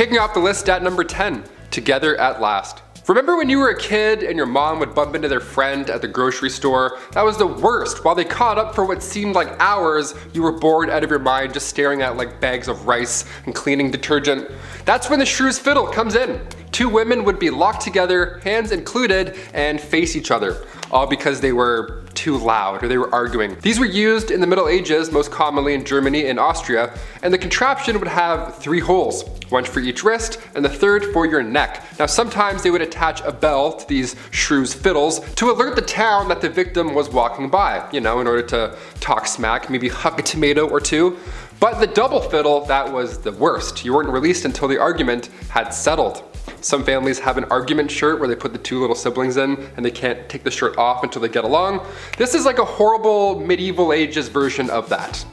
Kicking off the list at number 10, Together at Last. Remember when you were a kid and your mom would bump into their friend at the grocery store? That was the worst. While they caught up for what seemed like hours, you were bored out of your mind just staring at like bags of rice and cleaning detergent. That's when the Shrews Fiddle comes in. Two women would be locked together, hands included, and face each other, all because they were too loud or they were arguing. These were used in the Middle Ages, most commonly in Germany and Austria, and the contraption would have 3 holes, one for each wrist and the third for your neck. Now sometimes they would attach a bell to these Shrews Fiddles to alert the town that the victim was walking by, in order to talk smack, maybe huck a tomato or two. But the double fiddle, that was the worst. You weren't released until the argument had settled. Some families have an argument shirt where they put the 2 little siblings in and they can't take the shirt off until they get along. This is like a horrible medieval ages version of that.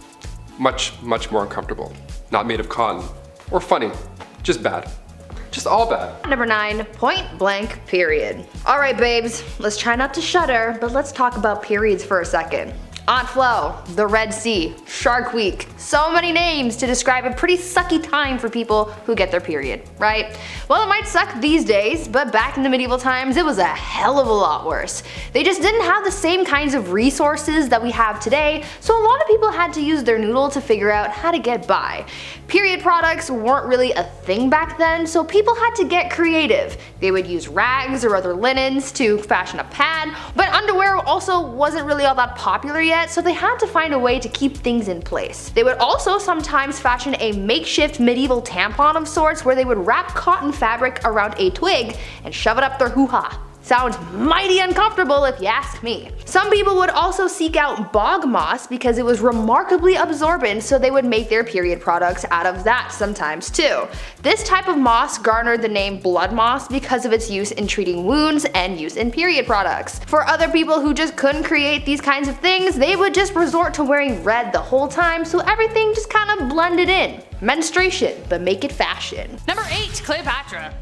Much more uncomfortable. Not made of cotton. Or funny. Just bad. Just all bad. Number 9, Point Blank Period. Alright babes, let's try not to shudder, but let's talk about periods for a second. Aunt Flo, the Red Sea, Shark Week, so many names to describe a pretty sucky time for people who get their period, right? Well, it might suck these days, but back in the medieval times it was a hell of a lot worse. They just didn't have the same kinds of resources that we have today, so a lot of people had to use their noodle to figure out how to get by. Period products weren't really a thing back then, so people had to get creative. They would use rags or other linens to fashion a pad, but underwear also wasn't really all that popular yet, so they had to find a way to keep things in place. They would also sometimes fashion a makeshift medieval tampon of sorts where they would wrap cotton fabric around a twig and shove it up their hoo-ha. Sounds mighty uncomfortable if you ask me. Some people would also seek out bog moss because it was remarkably absorbent, so they would make their period products out of that sometimes too. This type of moss garnered the name blood moss because of its use in treating wounds and use in period products. For other people who just couldn't create these kinds of things, they would just resort to wearing red the whole time, so everything just kind of blended in. Menstruation, but make it fashion. Number 8, Cleopatra.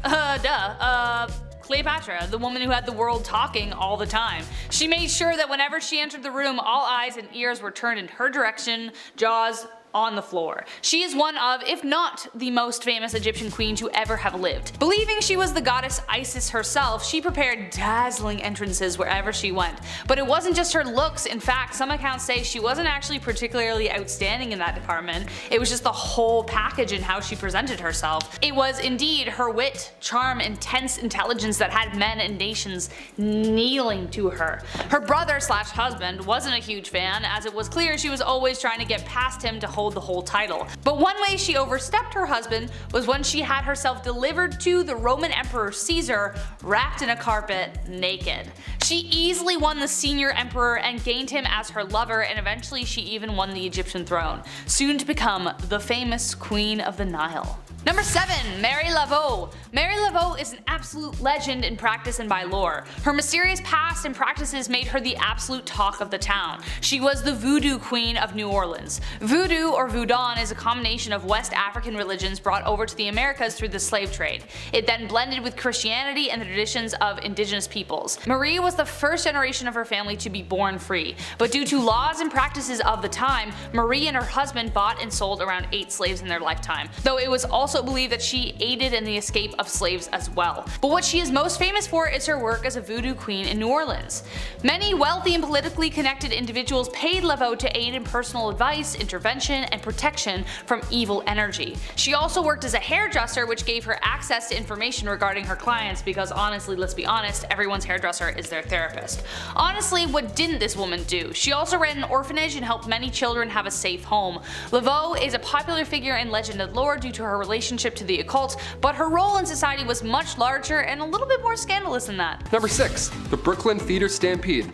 Cleopatra, the woman who had the world talking all the time. She made sure that whenever she entered the room, all eyes and ears were turned in her direction, jaws on the floor. She is one of, if not the most famous Egyptian queen to ever have lived. Believing she was the goddess Isis herself, she prepared dazzling entrances wherever she went. But it wasn't just her looks. In fact, some accounts say she wasn't actually particularly outstanding in that department. It was just the whole package in how she presented herself. It was indeed her wit, charm, intense intelligence that had men and nations kneeling to her. Her brother slash husband wasn't a huge fan, as it was clear she was always trying to get past him to hold the whole title. But one way she overstepped her husband was when she had herself delivered to the Roman Emperor Caesar wrapped in a carpet naked. She easily won the senior emperor and gained him as her lover, and eventually she even won the Egyptian throne, soon to become the famous Queen of the Nile. Number 7, Mary Lavo. Mary Lavo is an absolute legend in practice and by lore. Her mysterious past and practices made her the absolute talk of the town. She was the voodoo queen of New Orleans. Voodoo or Voodoo is a combination of West African religions brought over to the Americas through the slave trade. It then blended with Christianity and the traditions of indigenous peoples. Marie was the first generation of her family to be born free, but due to laws and practices of the time, Marie and her husband bought and sold around 8 slaves in their lifetime, though it was also believed that she aided in the escape of slaves as well. But what she is most famous for is her work as a voodoo queen in New Orleans. Many wealthy and politically connected individuals paid Lavo to aid in personal advice, intervention, and protection from evil energy. She also worked as a hairdresser, which gave her access to information regarding her clients, because honestly, let's be honest, everyone's hairdresser is their therapist. Honestly, what didn't this woman do? She also ran an orphanage and helped many children have a safe home. Lavo is a popular figure in legend and lore due to her relationship to the occult, but her role in society was much larger and a little bit more scandalous than that. Number 6, the Brooklyn Theater Stampede.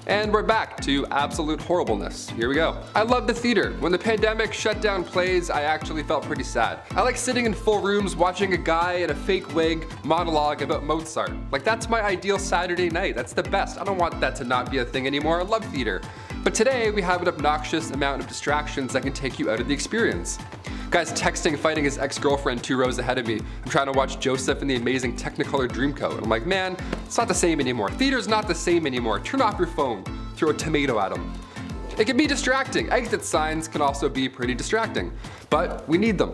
And we're back to absolute horribleness. Here we go. I love the theater. When the pandemic shut down plays, I actually felt pretty sad. I like sitting in full rooms watching a guy in a fake wig monologue about Mozart. Like, that's my ideal Saturday night. That's the best. I don't want that to not be a thing anymore. I love theater. But today we have an obnoxious amount of distractions that can take you out of the experience. Guy's texting fighting his ex-girlfriend 2 rows ahead of me. I'm trying to watch Joseph in the amazing Technicolor Dreamcoat. And I'm like, man, it's not the same anymore. Theater's not the same anymore. Turn off your phone. Throw a tomato at him. It can be distracting. Exit signs can also be pretty distracting. But we need them.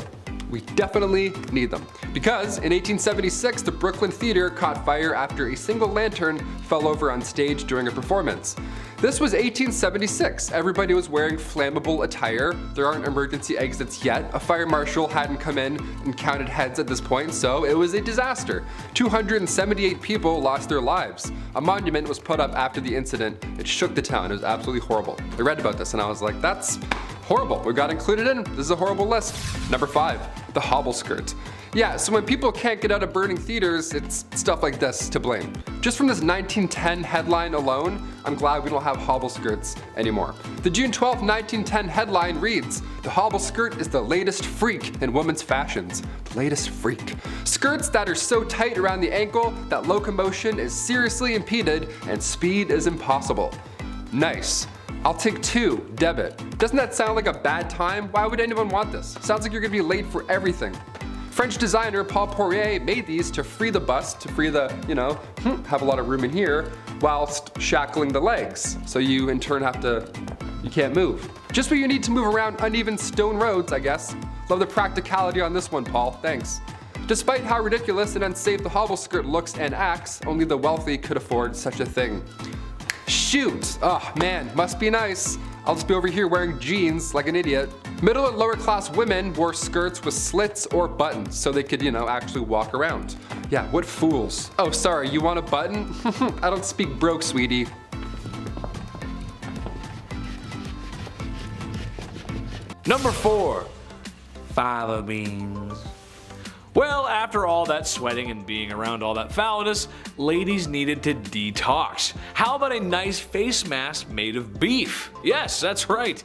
We definitely need them. Because in 1876, the Brooklyn Theater caught fire after a single lantern fell over on stage during a performance. This was 1876. Everybody was wearing flammable attire. There aren't emergency exits yet. A fire marshal hadn't come in and counted heads at this point, so it was a disaster. 278 people lost their lives. A monument was put up after the incident. It shook the town. It was absolutely horrible. I read about this and I was like, that's horrible. We got included in. This is a horrible list. Number 5, the hobble skirt. Yeah, so when people can't get out of burning theaters, it's stuff like this to blame. Just from this 1910 headline alone, I'm glad we don't have hobble skirts anymore. The June 12, 1910 headline reads, "The hobble skirt is the latest freak in women's fashions." Latest freak. Skirts that are so tight around the ankle that locomotion is seriously impeded and speed is impossible. Nice. I'll take 2, debit. Doesn't that sound like a bad time? Why would anyone want this? Sounds like you're gonna be late for everything. French designer Paul Poirier made these to free the bust, to free the, have a lot of room in here, whilst shackling the legs. So you in turn you can't move. Just what you need to move around uneven stone roads, I guess. Love the practicality on this one, Paul, thanks. Despite how ridiculous and unsafe the hobble skirt looks and acts, only the wealthy could afford such a thing. Shoot! Oh man, must be nice. I'll just be over here wearing jeans like an idiot. Middle and lower class women wore skirts with slits or buttons so they could, actually walk around. Yeah, what fools. Oh, sorry, you want a button? I don't speak broke, sweetie. Number 4, Fa Beans. Well, after all that sweating and being around all that foulness, ladies needed to detox. How about a nice face mask made of beef? Yes, that's right.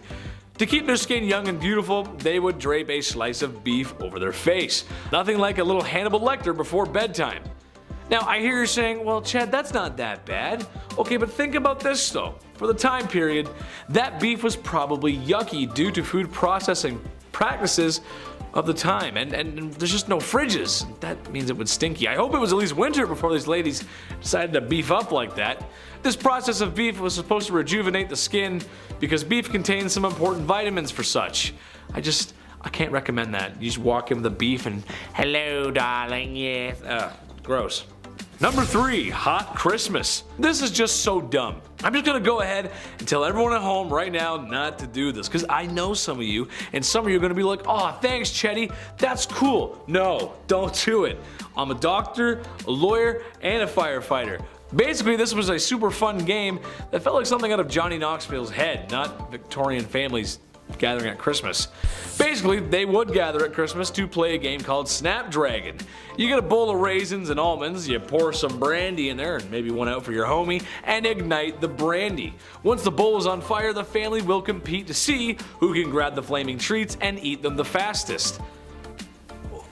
To keep their skin young and beautiful, they would drape a slice of beef over their face. Nothing like a little Hannibal Lecter before bedtime. Now, I hear you saying, well, Chad, that's not that bad. Okay, but think about this though. For the time period, that beef was probably yucky due to food processing practices of the time, and there's just no fridges. That means it was stinky. I hope it was at least winter before these ladies decided to beef up like that. This process of beef was supposed to rejuvenate the skin because beef contains some important vitamins for such. I can't recommend that. You just walk in with the beef and, hello darling, yes. Gross. Number 3, Hot Christmas. This is just so dumb. I'm just gonna go ahead and tell everyone at home right now not to do this, because I know some of you, and some of you are gonna be like, oh, thanks, Chetty, that's cool. No, don't do it. I'm a doctor, a lawyer, and a firefighter. Basically, this was a super fun game that felt like something out of Johnny Knoxville's head, not Victorian families gathering at Christmas. Basically, they would gather at Christmas to play a game called Snapdragon. You get a bowl of raisins and almonds, you pour some brandy in there, and maybe one out for your homie, and ignite the brandy. Once the bowl is on fire, the family will compete to see who can grab the flaming treats and eat them the fastest.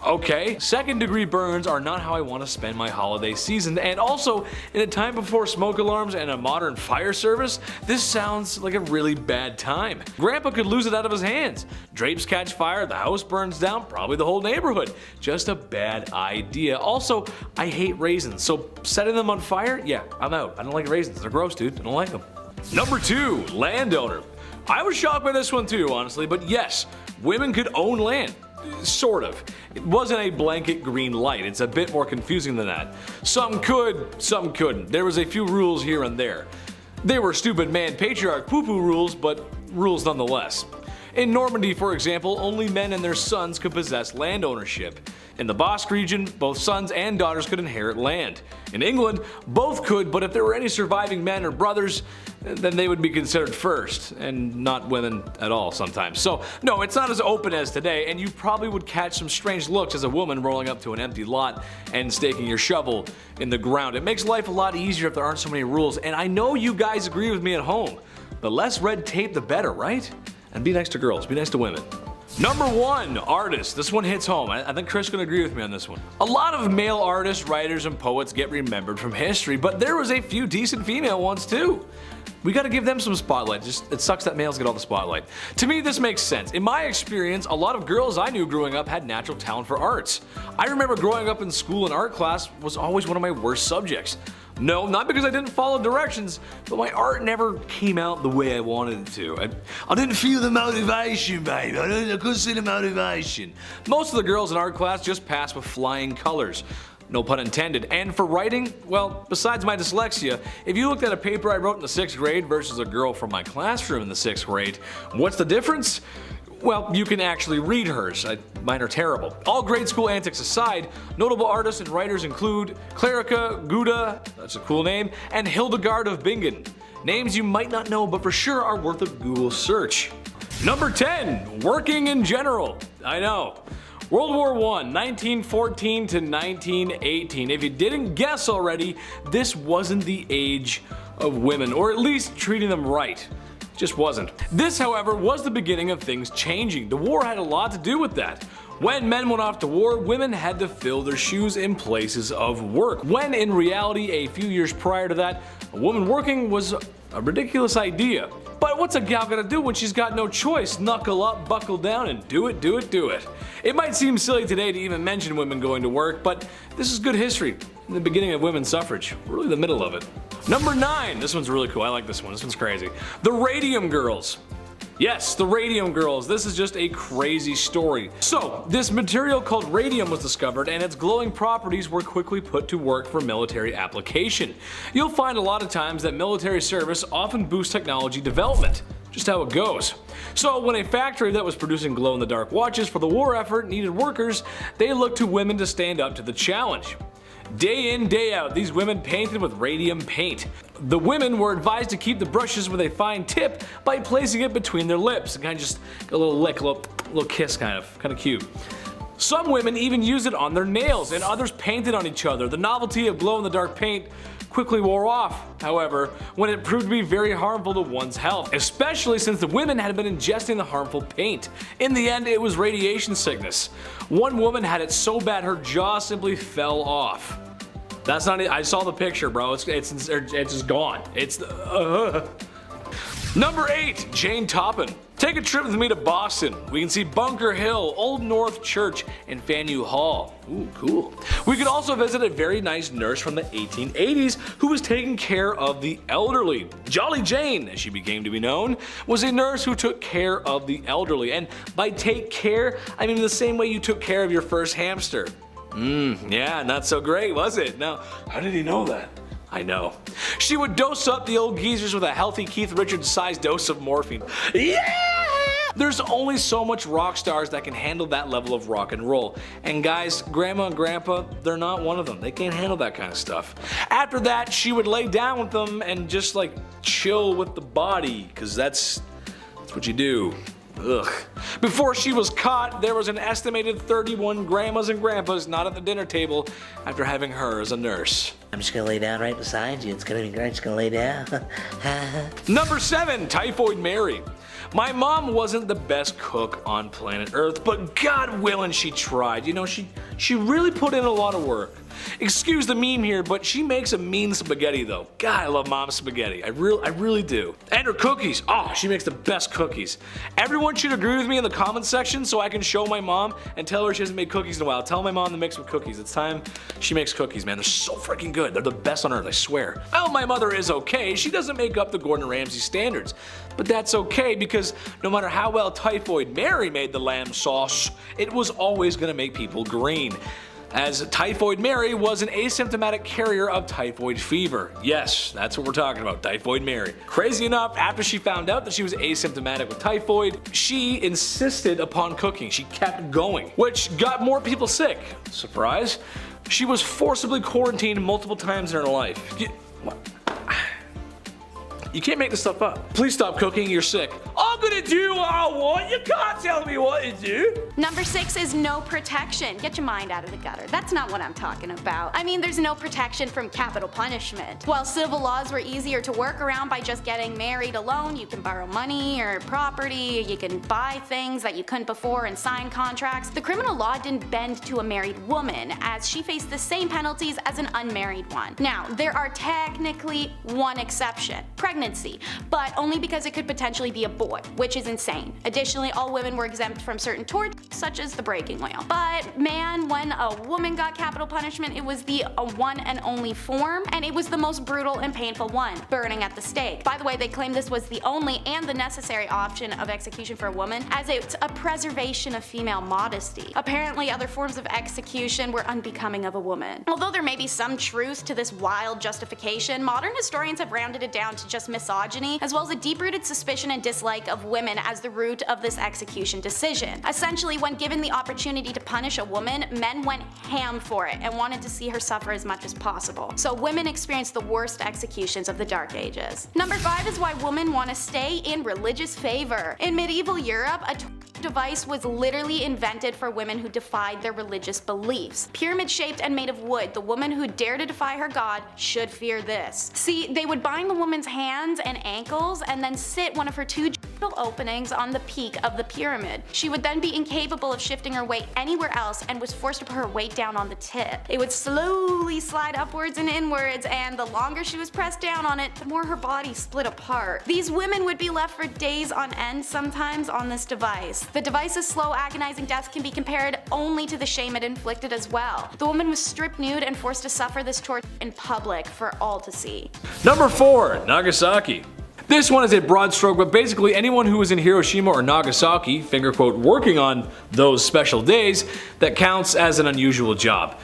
Okay, second degree burns are not how I want to spend my holiday season, and also, in a time before smoke alarms and a modern fire service, this sounds like a really bad time. Grandpa could lose it out of his hands. Drapes catch fire, the house burns down, probably the whole neighborhood. Just a bad idea. Also, I hate raisins, so setting them on fire? Yeah, I'm out. I don't like raisins. They're gross, dude. I don't like them. Number 2, landowner. I was shocked by this one too, honestly, but yes, women could own land. Sort of. It wasn't a blanket green light. It's a bit more confusing than that. Some could, some couldn't. There was a few rules here and there. They were stupid man patriarch poo-poo rules, but rules nonetheless. In Normandy, for example, only men and their sons could possess land ownership. In the Basque region, both sons and daughters could inherit land. In England, both could, but if there were any surviving men or brothers, then they would be considered first, and not women at all sometimes. So, no, it's not as open as today, and you probably would catch some strange looks as a woman rolling up to an empty lot and staking your shovel in the ground. It makes life a lot easier if there aren't so many rules, and I know you guys agree with me at home. The less red tape, the better, right? And be nice to girls, be nice to women. Number 1, artists. This one hits home. I think Chris can agree with me on this one. A lot of male artists, writers, and poets get remembered from history, but there was a few decent female ones too. We gotta give them some spotlight. It sucks that males get all the spotlight. To me, this makes sense. In my experience, a lot of girls I knew growing up had natural talent for arts. I remember growing up in school and art class was always one of my worst subjects. No, not because I didn't follow directions, but my art never came out the way I wanted it to. I didn't feel the motivation, babe. I couldn't see the motivation. Most of the girls in art class just passed with flying colors. No pun intended. And for writing, well, besides my dyslexia, if you looked at a paper I wrote in the 6th grade versus a girl from my classroom in the 6th grade, what's the difference? Well, you can actually read hers. Mine are terrible. All grade school antics aside, notable artists and writers include Clarica Gouda, that's a cool name, and Hildegard of Bingen. Names you might not know, but for sure are worth a Google search. Number 10, working in general. I know. World War I, 1914 to 1918. If you didn't guess already, this wasn't the age of women, or at least treating them right. Just wasn't. This, however, was the beginning of things changing. The war had a lot to do with that. When men went off to war, women had to fill their shoes in places of work. When in reality, a few years prior to that, a woman working was a ridiculous idea. But what's a gal gonna do when she's got no choice? Knuckle up, buckle down, and do it, do it, do it. It might seem silly today to even mention women going to work, but this is good history. In the beginning of women's suffrage, really the middle of it. Number 9, this one's really cool, I like this one, this one's crazy. The Radium Girls. Yes, the Radium Girls. This is just a crazy story. So, this material called radium was discovered and its glowing properties were quickly put to work for military application. You'll find a lot of times that military service often boosts technology development. Just how it goes. So when a factory that was producing glow-in-the-dark watches for the war effort needed workers, they looked to women to stand up to the challenge. Day in, day out, these women painted with radium paint. The women were advised to keep the brushes with a fine tip by placing it between their lips. And kind of just a little lick, a little kiss kind of cute. Some women even used it on their nails and others painted on each other. The novelty of glow-in-the-dark paint quickly wore off, however, when it proved to be very harmful to one's health, especially since the women had been ingesting the harmful paint. In the end, it was radiation sickness. One woman had it so bad her jaw simply fell off. That's not it. I saw the picture, bro. It's just gone. It's Number 8, Jane Toppin. Take a trip with me to Boston. We can see Bunker Hill, Old North Church, and Faneuil Hall. Ooh, cool. We could also visit a very nice nurse from the 1880s who was taking care of the elderly. Jolly Jane, as she became to be known, was a nurse who took care of the elderly. And by take care, I mean the same way you took care of your first hamster. Yeah, not so great, was it? Now, how did he know that? I know. She would dose up the old geezers with a healthy Keith Richards-sized dose of morphine. Yeah! There's only so much rock stars that can handle that level of rock and roll. And guys, Grandma and Grandpa, they're not one of them. They can't handle that kind of stuff. After that, she would lay down with them and just like chill with the body, cause that's what you do. Ugh. Before she was caught, there was an estimated 31 grandmas and grandpas not at the dinner table after having her as a nurse. I'm just gonna lay down right beside you. It's gonna be great. Just gonna lay down. Number 7, Typhoid Mary. My mom wasn't the best cook on planet Earth, but God willing she tried. You know, she really put in a lot of work. Excuse the meme here, but she makes a mean spaghetti though. God, I love mom's spaghetti. I really do. And her cookies. Oh, she makes the best cookies. Everyone should agree with me in the comments section so I can show my mom and tell her she hasn't made cookies in a while. Tell my mom to mix with cookies. It's time she makes cookies, man. They're so freaking good. They're the best on earth, I swear. Oh, my mother is okay. She doesn't make up the Gordon Ramsay standards. But that's okay because no matter how well Typhoid Mary made the lamb sauce, it was always gonna make people green. As Typhoid Mary was an asymptomatic carrier of typhoid fever. Yes, that's what we're talking about, Typhoid Mary. Crazy enough, after she found out that she was asymptomatic with typhoid, she insisted upon cooking. She kept going, which got more people sick. Surprise. She was forcibly quarantined multiple times in her life. You can't make this stuff up. Please stop cooking, you're sick. I'm gonna do what I want, you can't tell me what to do. Number 6 is no protection. Get your mind out of the gutter. That's not what I'm talking about. I mean, there's no protection from capital punishment. While civil laws were easier to work around by just getting married alone, you can borrow money or property, you can buy things that you couldn't before and sign contracts. The criminal law didn't bend to a married woman, as she faced the same penalties as an unmarried one. Now, there are technically one exception. Pregnancy, but only because it could potentially be a boy. which is insane. Additionally, all women were exempt from certain torts, such as the breaking wheel. But man, when a woman got capital punishment, it was the one and only form, and it was the most brutal and painful one, burning at the stake. By the way, they claim this was the only and the necessary option of execution for a woman, as it's a preservation of female modesty. Apparently, other forms of execution were unbecoming of a woman. Although there may be some truth to this wild justification, modern historians have rounded it down to just misogyny, as well as a deep-rooted suspicion and dislike of women as the root of this execution decision. Essentially, when given the opportunity to punish a woman, men went ham for it and wanted to see her suffer as much as possible. So women experienced the worst executions of the Dark Ages. Number 5 is why women want to stay in religious favor. In medieval Europe, a device was literally invented for women who defied their religious beliefs. Pyramid shaped and made of wood, the woman who dared to defy her god should fear this. See, they would bind the woman's hands and ankles and then sit one of her two openings on the peak of the pyramid. She would then be incapable of shifting her weight anywhere else and was forced to put her weight down on the tip. It would slowly slide upwards and inwards, and the longer she was pressed down on it, the more her body split apart. These women would be left for days on end sometimes on this device. The device's slow, agonizing death can be compared only to the shame it inflicted as well. The woman was stripped nude and forced to suffer this torture in public for all to see. Number 4, Nagasaki. This one is a broad stroke, but basically anyone who was in Hiroshima or Nagasaki, finger quote, working on those special days, that counts as an unusual job.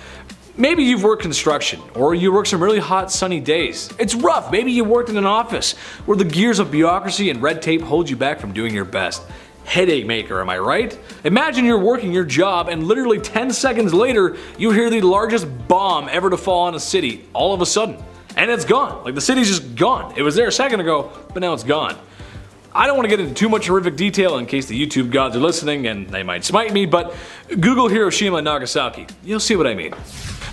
Maybe you've worked construction, or you work some really hot sunny days. It's rough. Maybe you worked in an office where the gears of bureaucracy and red tape hold you back from doing your best. Headache maker, am I right? Imagine you're working your job and literally 10 seconds later you hear the largest bomb ever to fall on a city all of a sudden. And it's gone. Like, the city's just gone. It was there a second ago, but now it's gone. I don't want to get into too much horrific detail in case the YouTube gods are listening and they might smite me, but Google Hiroshima and Nagasaki. You'll see what I mean.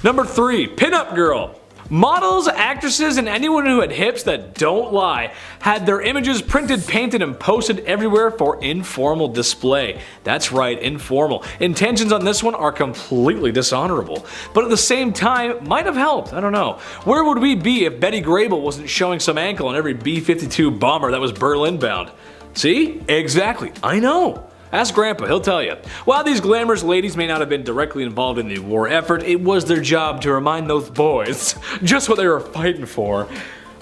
Number 3, Pinup Girl. Models, actresses, and anyone who had hips that don't lie had their images printed, painted, and posted everywhere for informal display. That's right, informal. Intentions on this one are completely dishonorable, but at the same time might have helped. I don't know. Where would we be if Betty Grable wasn't showing some ankle on every B-52 bomber that was Berlin bound? See? Exactly. I know. Ask Grandpa, he'll tell you. While these glamorous ladies may not have been directly involved in the war effort, it was their job to remind those boys just what they were fighting for.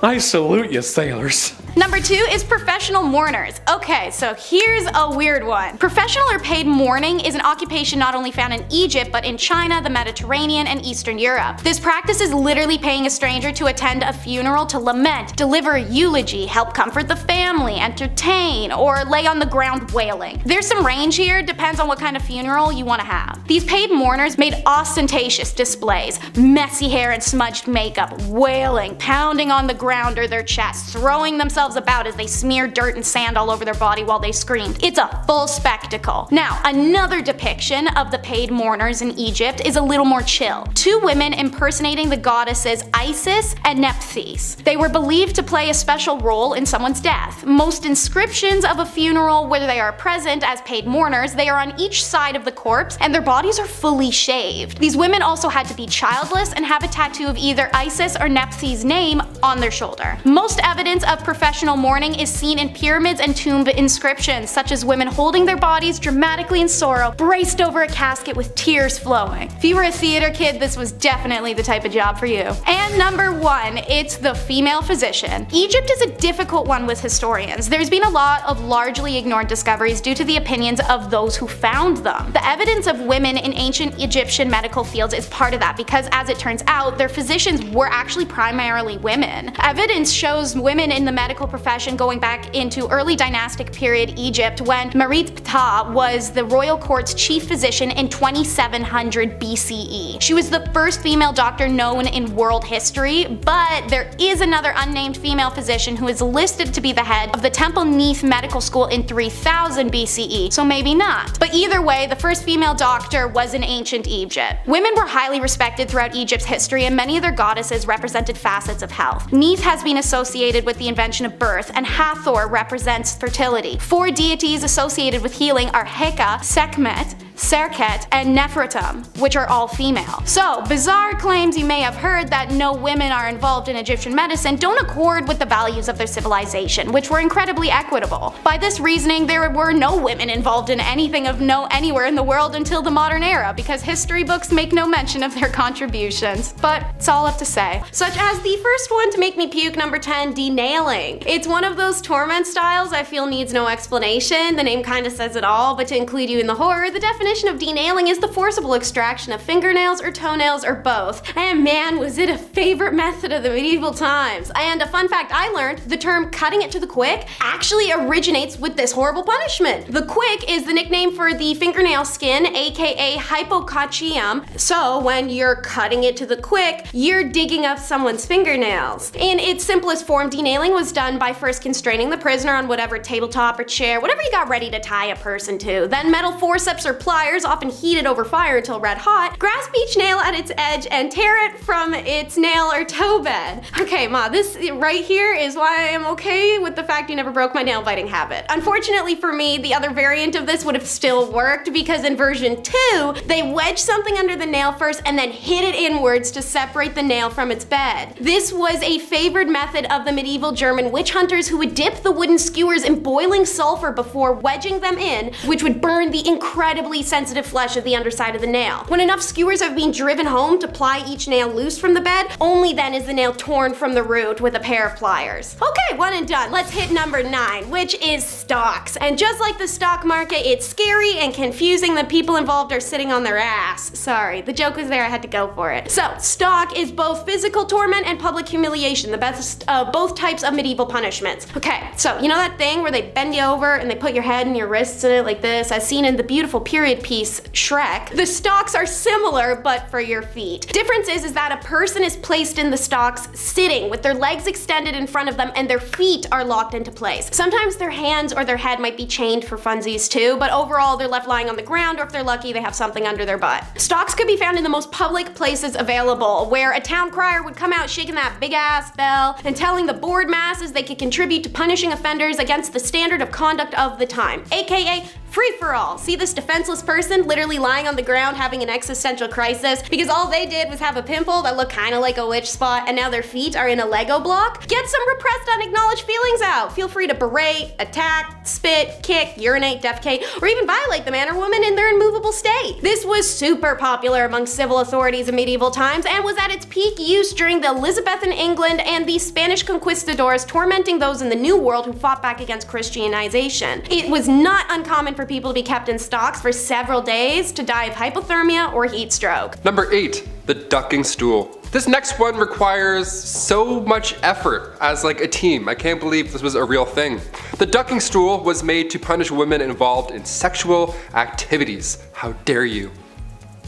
I salute you, sailors. Number 2 is professional mourners. Okay, so here's a weird one. Professional or paid mourning is an occupation not only found in Egypt, but in China, the Mediterranean, and Eastern Europe. This practice is literally paying a stranger to attend a funeral to lament, deliver a eulogy, help comfort the family, entertain, or lay on the ground wailing. There's some range here, depends on what kind of funeral you want to have. These paid mourners made ostentatious displays, messy hair and smudged makeup, wailing, pounding on the ground or their chests, throwing themselves about as they smeared dirt and sand all over their body while they screamed. It's a full spectacle. Now, another depiction of the paid mourners in Egypt is a little more chill. 2 women impersonating the goddesses Isis and Nephthys. They were believed to play a special role in someone's death. Most inscriptions of a funeral where they are present as paid mourners, they are on each side of the corpse and their bodies are fully shaved. These women also had to be childless and have a tattoo of either Isis or Nephthys' name on their shoulder. Most evidence of professional mourning is seen in pyramids and tomb inscriptions, such as women holding their bodies dramatically in sorrow, braced over a casket with tears flowing. If you were a theater kid, this was definitely the type of job for you. And number 1, it's the female physician. Egypt is a difficult one with historians. There's been a lot of largely ignored discoveries due to the opinions of those who found them. The evidence of women in ancient Egyptian medical fields is part of that because, as it turns out, their physicians were actually primarily women. Evidence shows women in the medical profession going back into early dynastic period Egypt when Marit Ptah was the royal court's chief physician in 2700 BCE. She was the first female doctor known in world history, but there is another unnamed female physician who is listed to be the head of the Temple Neith Medical School in 3000 BCE, so maybe not. But either way, the first female doctor was in ancient Egypt. Women were highly respected throughout Egypt's history, and many of their goddesses represented facets of health. Neith has been associated with the invention of birth, and Hathor represents fertility. 4 deities associated with healing are Heka, Sekhmet, Serket, and Nefertum, which are all female. So, bizarre claims you may have heard that no women are involved in Egyptian medicine don't accord with the values of their civilization, which were incredibly equitable. By this reasoning, there were no women involved in anything of note anywhere in the world until the modern era, because history books make no mention of their contributions. But it's all up to say. Such as the first one to make me puke, number 10, denailing. It's one of those torment styles I feel needs no explanation. The name kinda says it all, but to include you in the horror, the definition of denailing is the forcible extraction of fingernails or toenails or both. And man, was it a favorite method of the medieval times. And a fun fact I learned, the term cutting it to the quick actually originates with this horrible punishment. The quick is the nickname for the fingernail skin, aka hypocochium. So when you're cutting it to the quick, you're digging up someone's fingernails. In its simplest form, denailing was done by first constraining the prisoner on whatever tabletop or chair, whatever you got ready to tie a person to. Then metal forceps or pliers, often heated over fire until red hot, grasp each nail at its edge and tear it from its nail or toe bed. Okay, Ma, this right here is why I am okay with the fact you never broke my nail biting habit. Unfortunately for me, the other variant of this would have still worked, because in version 2, they wedged something under the nail first and then hit it inwards to separate the nail from its bed. This was a favored method of the medieval German witch hunters, who would dip the wooden skewers in boiling sulfur before wedging them in, which would burn the incredibly sensitive flesh of the underside of the nail. When enough skewers have been driven home to ply each nail loose from the bed, only then is the nail torn from the root with a pair of pliers. Okay, one and done. Let's hit number 9, which is stocks. And just like the stock market, it's scary and confusing. The people involved are sitting on their ass. Sorry, the joke was there, I had to go for it. So, stock is both physical torment and public humiliation, the best of both types of medieval punishments. Okay, so you know that thing where they bend you over and they put your head and your wrists in it like this, as seen in the beautiful period piece Shrek? The stocks are similar, but for your feet. Difference is that a person is placed in the stocks sitting with their legs extended in front of them and their feet are locked into place. Sometimes their hands or their head might be chained for funsies too, but overall they're left lying on the ground, or if they're lucky they have something under their butt. Stocks could be found in the most public places available, where a town crier would come out shaking that big ass bell and telling the bored masses they could contribute to punishing offenders against the standard of conduct of the time, aka free for all. See this defenseless person literally lying on the ground having an existential crisis because all they did was have a pimple that looked kind of like a witch spot, and now their feet are in a Lego block? Get some repressed, unacknowledged feelings out. Feel free to berate, attack, spit, kick, urinate, defecate, or even violate the man or woman in their immovable state. This was super popular among civil authorities in medieval times and was at its peak use during the Elizabethan England and the Spanish conquistadors, tormenting those in the New World who fought back against Christianization. It was not uncommon for people to be kept in stocks for several days to die of hypothermia or heat stroke. Number 8, the ducking stool. This next one requires so much effort as like a team. I can't believe this was a real thing. The ducking stool was made to punish women involved in sexual activities. How dare you?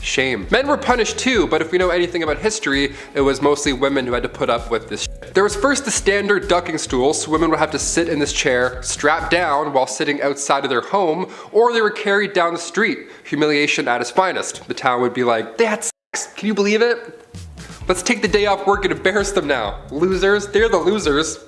Shame. Men were punished too, but if we know anything about history, it was mostly women who had to put up with this shit. There was first the standard ducking stool, so women would have to sit in this chair, strapped down while sitting outside of their home, or they were carried down the street. Humiliation at its finest. The town would be like, they had sex, can you believe it? Let's take the day off work and embarrass them now. Losers, they're the losers.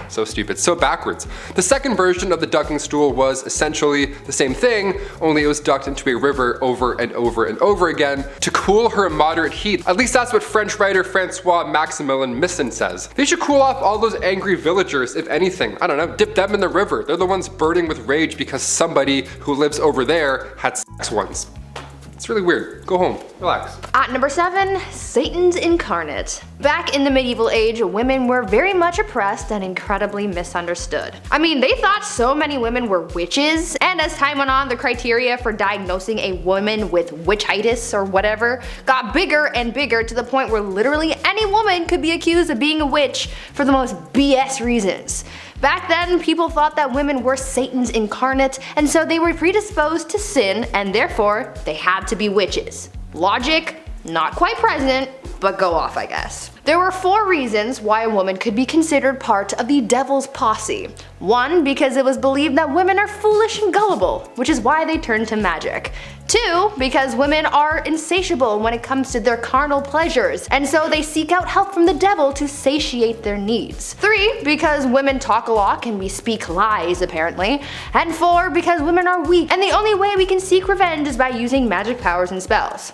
So stupid, so backwards. The second version of the ducking stool was essentially the same thing, only it was ducked into a river over and over and over again to cool her moderate heat. At least that's what French writer Francois Maximilien Misson says. They should cool off all those angry villagers, if anything. I don't know, dip them in the river. They're the ones burning with rage because somebody who lives over there had sex once. It's really weird. Go home. Relax. At number 7, Satan's incarnate. Back in the medieval age, women were very much oppressed and incredibly misunderstood. I mean, they thought so many women were witches, and as time went on, the criteria for diagnosing a woman with witchitis or whatever got bigger and bigger, to the point where literally any woman could be accused of being a witch for the most BS reasons. Back then, people thought that women were Satan's incarnate, and so they were predisposed to sin, and therefore, they had to be witches. Logic? Not quite president, but go off, I guess. There were 4 reasons why a woman could be considered part of the devil's posse. 1, because it was believed that women are foolish and gullible, which is why they turned to magic. 2, because women are insatiable when it comes to their carnal pleasures, and so they seek out help from the devil to satiate their needs. 3, because women talk a lot and we speak lies apparently. And 4, because women are weak, and the only way we can seek revenge is by using magic powers and spells.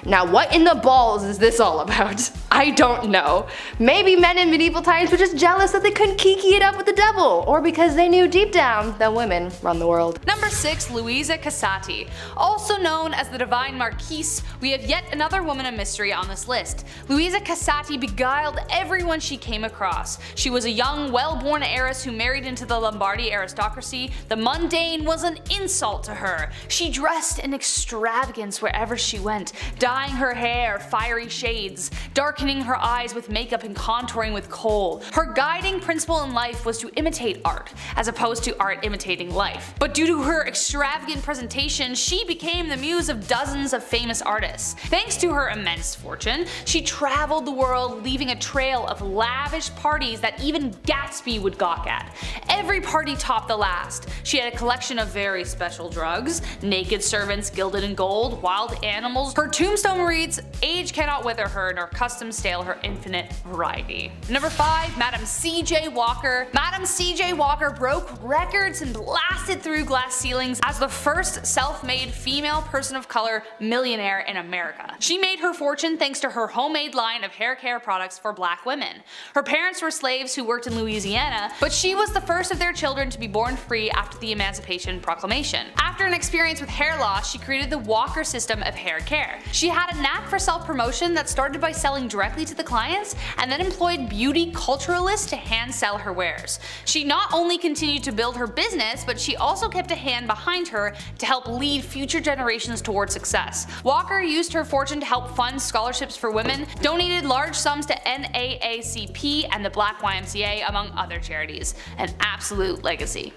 Now what in the balls is this all about? I don't know. Maybe men in medieval times were just jealous that they couldn't kiki it up with the devil, or because they knew deep down that women run the world. Number 6, Louisa Casati. Also known as the Divine Marquise, we have yet another woman of mystery on this list. Louisa Casati beguiled everyone she came across. She was a young, well-born heiress who married into the Lombardy aristocracy. The mundane was an insult to her. She dressed in extravagance wherever she went, dyeing her hair fiery shades, darkening her eyes with makeup and contouring with kohl. Her guiding principle in life was to imitate art, as opposed to art imitating life. But due to her extravagant presentation, she became the muse of dozens of famous artists. Thanks to her immense fortune, she traveled the world, leaving a trail of lavish parties that even Gatsby would gawk at. Every party topped the last. She had a collection of very special drugs, naked servants gilded in gold, wild animals. Her tombstone reads, "Age cannot wither her, nor custom stale her infinite variety." Number 5, Madam CJ Walker. Madam CJ Walker broke records and blasted through glass ceilings as the first self-made female person of color millionaire in America. She made her fortune thanks to her homemade line of hair care products for black women. Her parents were slaves who worked in Louisiana, but she was the first of their children to be born free after the Emancipation Proclamation. After an experience with hair loss, she created the Walker system of hair care. She had a knack for self-promotion that started by selling directly to the clients and then employed beauty culturalists to hand sell her wares. She not only continued to build her business, but she also kept a hand behind her to help lead future generations towards success. Walker used her fortune to help fund scholarships for women, donated large sums to NAACP and the Black YMCA, among other charities. An absolute legacy.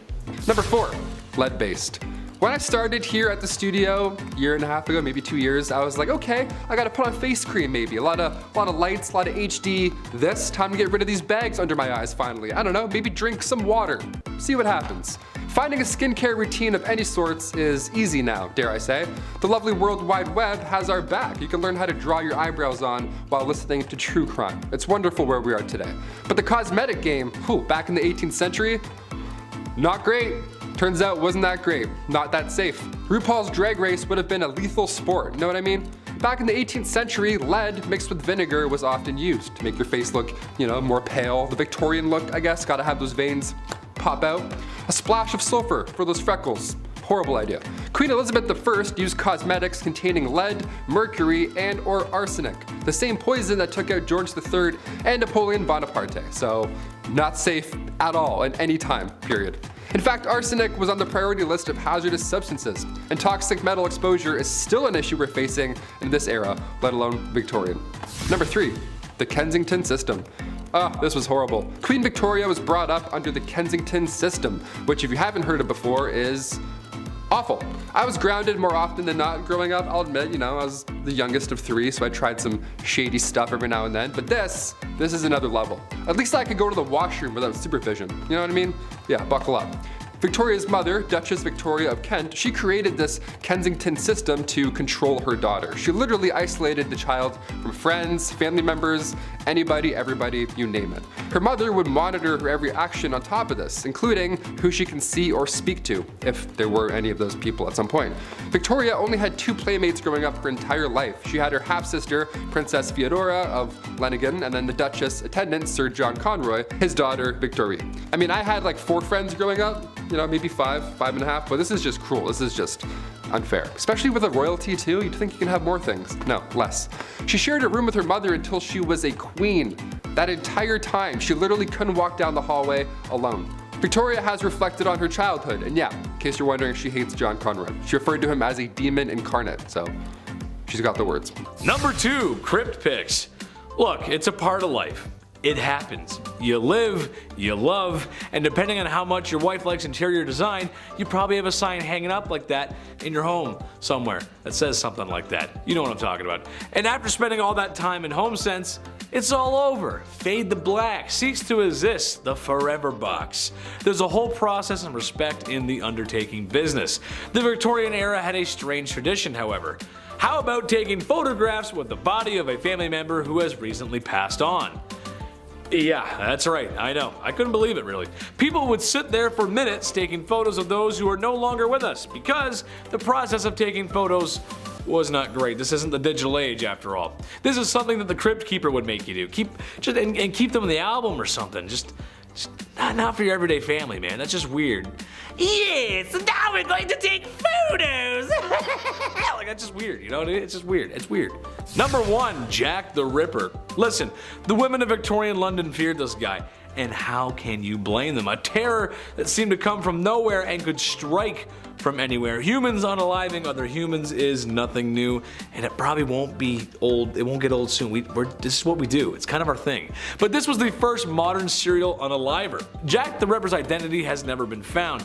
Number 4, Lead Based. When I started here at the studio a year and a half ago, maybe 2 years, I was like, okay, I gotta put on face cream maybe. A lot of lights, a lot of HD. Time to get rid of these bags under my eyes finally. I don't know, maybe drink some water. See what happens. Finding a skincare routine of any sorts is easy now, dare I say. The lovely World Wide Web has our back. You can learn how to draw your eyebrows on while listening to true crime. It's wonderful where we are today. But the cosmetic game, back in the 18th century, not great. Turns out wasn't that great, not that safe. RuPaul's Drag Race would have been a lethal sport, know what I mean? Back in the 18th century, lead mixed with vinegar was often used to make your face look, more pale. The Victorian look, I guess, gotta have those veins pop out. A splash of sulfur for those freckles. Horrible idea. Queen Elizabeth I used cosmetics containing lead, mercury, and or arsenic, the same poison that took out George III and Napoleon Bonaparte, so not safe at all in any time, period. In fact, arsenic was on the priority list of hazardous substances, and toxic metal exposure is still an issue we're facing in this era, let alone Victorian. Number 3, the Kensington System. This was horrible. Queen Victoria was brought up under the Kensington System, which if you haven't heard of before is awful. I was grounded more often than not growing up, I'll admit, I was the youngest of 3, so I tried some shady stuff every now and then, but this is another level. At least I could go to the washroom without supervision, you know what I mean? Yeah, buckle up. Victoria's mother, Duchess Victoria of Kent, she created this Kensington system to control her daughter. She literally isolated the child from friends, family members, anybody, everybody, you name it. Her mother would monitor her every action on top of this, including who she can see or speak to, if there were any of those people at some point. Victoria only had 2 playmates growing up her entire life. She had her half-sister, Princess Feodora of Lenigan, and then the Duchess attendant, Sir John Conroy, his daughter, Victoria. I mean, I had like 4 friends growing up, maybe 5 and a half, but this is just cruel. This is just unfair. Especially with a royalty too, you'd think you can have more things. No, less. She shared a room with her mother until she was a queen. That entire time, she literally couldn't walk down the hallway alone. Victoria has reflected on her childhood, and yeah, in case you're wondering, she hates John Conroy. She referred to him as a demon incarnate, so she's got the words. Number 2, Crypt Pics. Look, it's a part of life. It happens. You live, you love, and depending on how much your wife likes interior design, you probably have a sign hanging up like that in your home somewhere that says something like that. You know what I'm talking about. And after spending all that time in HomeSense, it's all over. Fade to black, cease to exist, the forever box. There's a whole process and respect in the undertaking business. The Victorian era had a strange tradition, however. How about taking photographs with the body of a family member who has recently passed on? Yeah, that's right, I know. I couldn't believe it, really. People would sit there for minutes taking photos of those who are no longer with us because the process of taking photos was not great. This isn't the digital age, after all. This is something that the Crypt Keeper would make you do. Keep them in the album or something. Just not for your everyday family, man. That's just weird. Yes, now we're going to take photos. Like, that's just weird, you know what I mean? It's just weird. It's weird. Number 1, Jack the Ripper. Listen, the women of Victorian London feared this guy. And how can you blame them? A terror that seemed to come from nowhere and could strike from anywhere. Humans unaliving other humans is nothing new, and it probably won't be old. It won't get old soon. This is what we do. It's kind of our thing. But this was the first modern serial unaliver. Jack the Ripper's identity has never been found.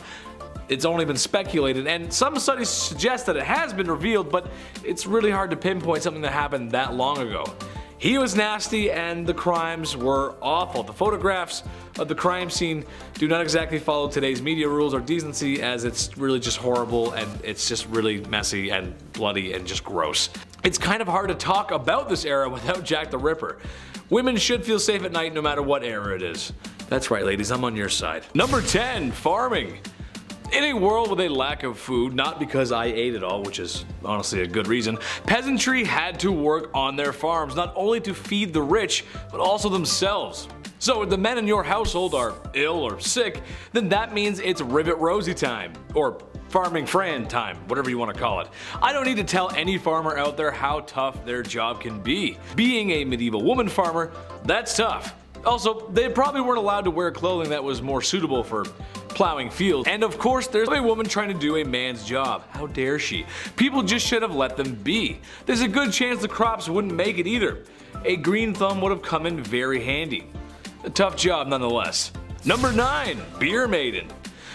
It's only been speculated, and some studies suggest that it has been revealed, but it's really hard to pinpoint something that happened that long ago. He was nasty and the crimes were awful. The photographs of the crime scene do not exactly follow today's media rules or decency, as it's really just horrible and it's just really messy and bloody and just gross. It's kind of hard to talk about this era without Jack the Ripper. Women should feel safe at night no matter what era it is. That's right, ladies, I'm on your side. Number 10, farming. In a world with a lack of food, not because I ate it all, which is honestly a good reason, peasantry had to work on their farms, not only to feed the rich, but also themselves. So if the men in your household are ill or sick, then that means it's Rivet Rosie time, or farming Fran time, whatever you want to call it. I don't need to tell any farmer out there how tough their job can be. Being a medieval woman farmer, that's tough. Also, they probably weren't allowed to wear clothing that was more suitable for plowing fields. And of course, there's a woman trying to do a man's job. How dare she? People just should have let them be. There's a good chance the crops wouldn't make it either. A green thumb would have come in very handy. A tough job nonetheless. Number 9, Beer Maiden.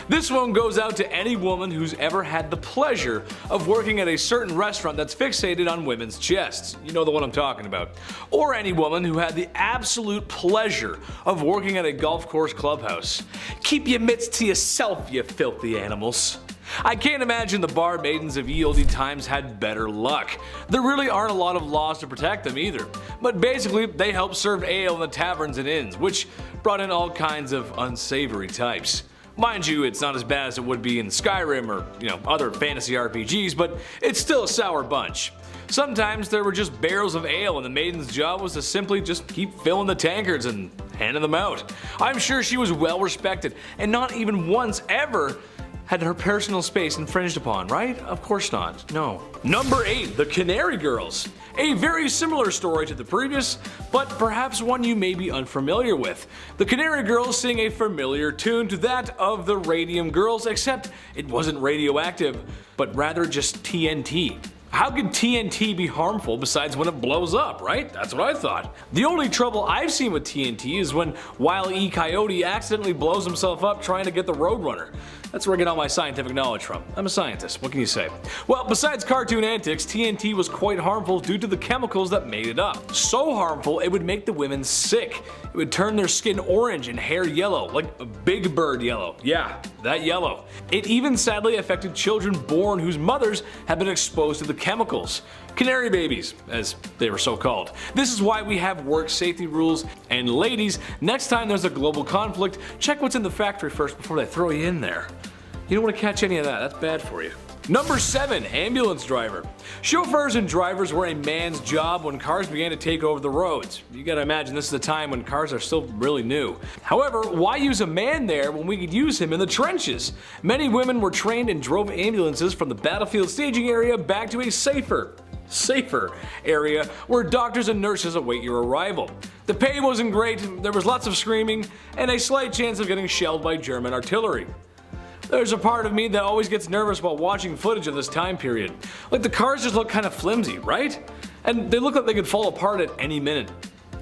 This one goes out to any woman who's ever had the pleasure of working at a certain restaurant that's fixated on women's chests. You know the one I'm talking about. Or any woman who had the absolute pleasure of working at a golf course clubhouse. Keep your mitts to yourself, you filthy animals. I can't imagine the bar maidens of ye olde times had better luck. There really aren't a lot of laws to protect them either. But basically, they helped serve ale in the taverns and inns, which brought in all kinds of unsavory types. Mind you, it's not as bad as it would be in Skyrim or, other fantasy RPGs, but it's still a sour bunch. Sometimes there were just barrels of ale and the maiden's job was to simply just keep filling the tankards and handing them out. I'm sure she was well respected and not even once ever had her personal space infringed upon, right? Of course not, no. Number 8, the Canary Girls. A very similar story to the previous, but perhaps one you may be unfamiliar with. The Canary Girls sing a familiar tune to that of the Radium Girls, except it wasn't radioactive, but rather just TNT. How could TNT be harmful besides when it blows up, right? That's what I thought. The only trouble I've seen with TNT is when Wile E. Coyote accidentally blows himself up trying to get the Roadrunner. That's where I get all my scientific knowledge from. I'm a scientist, what can you say? Well, besides cartoon antics, TNT was quite harmful due to the chemicals that made it up. So harmful, it would make the women sick. It would turn their skin orange and hair yellow, like a Big Bird yellow. Yeah, that yellow. It even sadly affected children born whose mothers had been exposed to the chemicals. Canary babies, as they were so called. This is why we have work safety rules. And ladies, next time there's a global conflict, check what's in the factory first before they throw you in there. You don't want to catch any of that, that's bad for you. Number 7, ambulance driver. Chauffeurs and drivers were a man's job when cars began to take over the roads. You gotta imagine this is a time when cars are still really new. However, why use a man there when we could use him in the trenches? Many women were trained and drove ambulances from the battlefield staging area back to a safer area where doctors and nurses await your arrival. The pay wasn't great, there was lots of screaming, and a slight chance of getting shelled by German artillery. There's a part of me that always gets nervous while watching footage of this time period. Like the cars just look kind of flimsy, right? And they look like they could fall apart at any minute.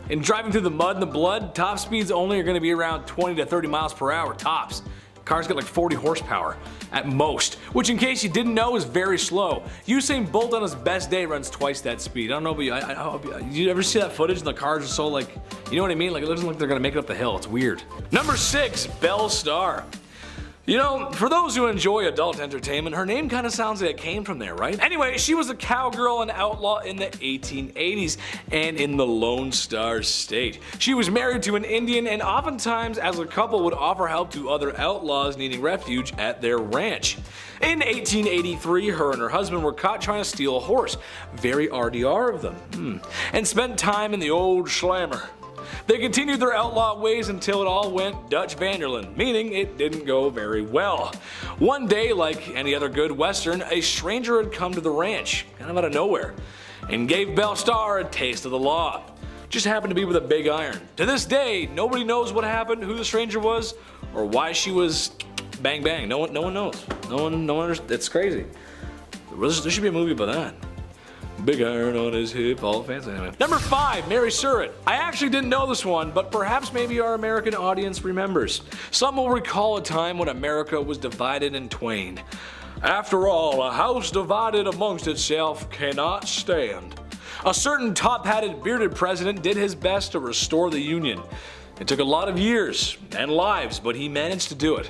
And driving through the mud and the blood, top speeds only are going to be around 20 to 30 miles per hour tops. Cars get like 40 horsepower at most, which in case you didn't know is very slow. Usain Bolt on his best day runs twice that speed. I don't know, but you ever see that footage and the cars are so like, you know what I mean? Like it looks like they're gonna make it up the hill. It's weird. Number 6, Belle Starr. You know, for those who enjoy adult entertainment, her name kind of sounds like it came from there, right? Anyway, she was a cowgirl and outlaw in the 1880s and in the Lone Star State. She was married to an Indian and oftentimes as a couple would offer help to other outlaws needing refuge at their ranch. In 1883, her and her husband were caught trying to steal a horse. Very RDR of them. And spent time in the old slammer. They continued their outlaw ways until it all went Dutch Vanderlyn, meaning it didn't go very well. One day, like any other good western, a stranger had come to the ranch, kind of out of nowhere, and gave Belle Starr a taste of the law. Just happened to be with a big iron. To this day, nobody knows what happened, who the stranger was, or why she was bang bang. No one knows. No one. It's crazy. There should be a movie about that. Big iron on his hip, all fancy anyway. Number 5, Mary Surratt. I actually didn't know this one, but perhaps maybe our American audience remembers. Some will recall a time when America was divided in twain. After all, a house divided amongst itself cannot stand. A certain top-hatted bearded president did his best to restore the Union. It took a lot of years and lives, but he managed to do it.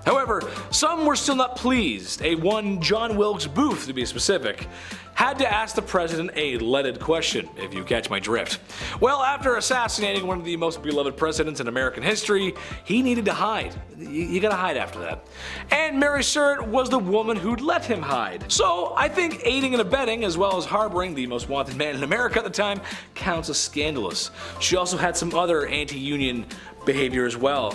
However, some were still not pleased. A one John Wilkes Booth, to be specific, had to ask the president a leaded question, if you catch my drift. Well, after assassinating one of the most beloved presidents in American history, he needed to hide. You gotta hide after that. And Mary Surratt was the woman who'd let him hide. So I think aiding and abetting, as well as harboring the most wanted man in America at the time, counts as scandalous. She also had some other anti-union behavior as well.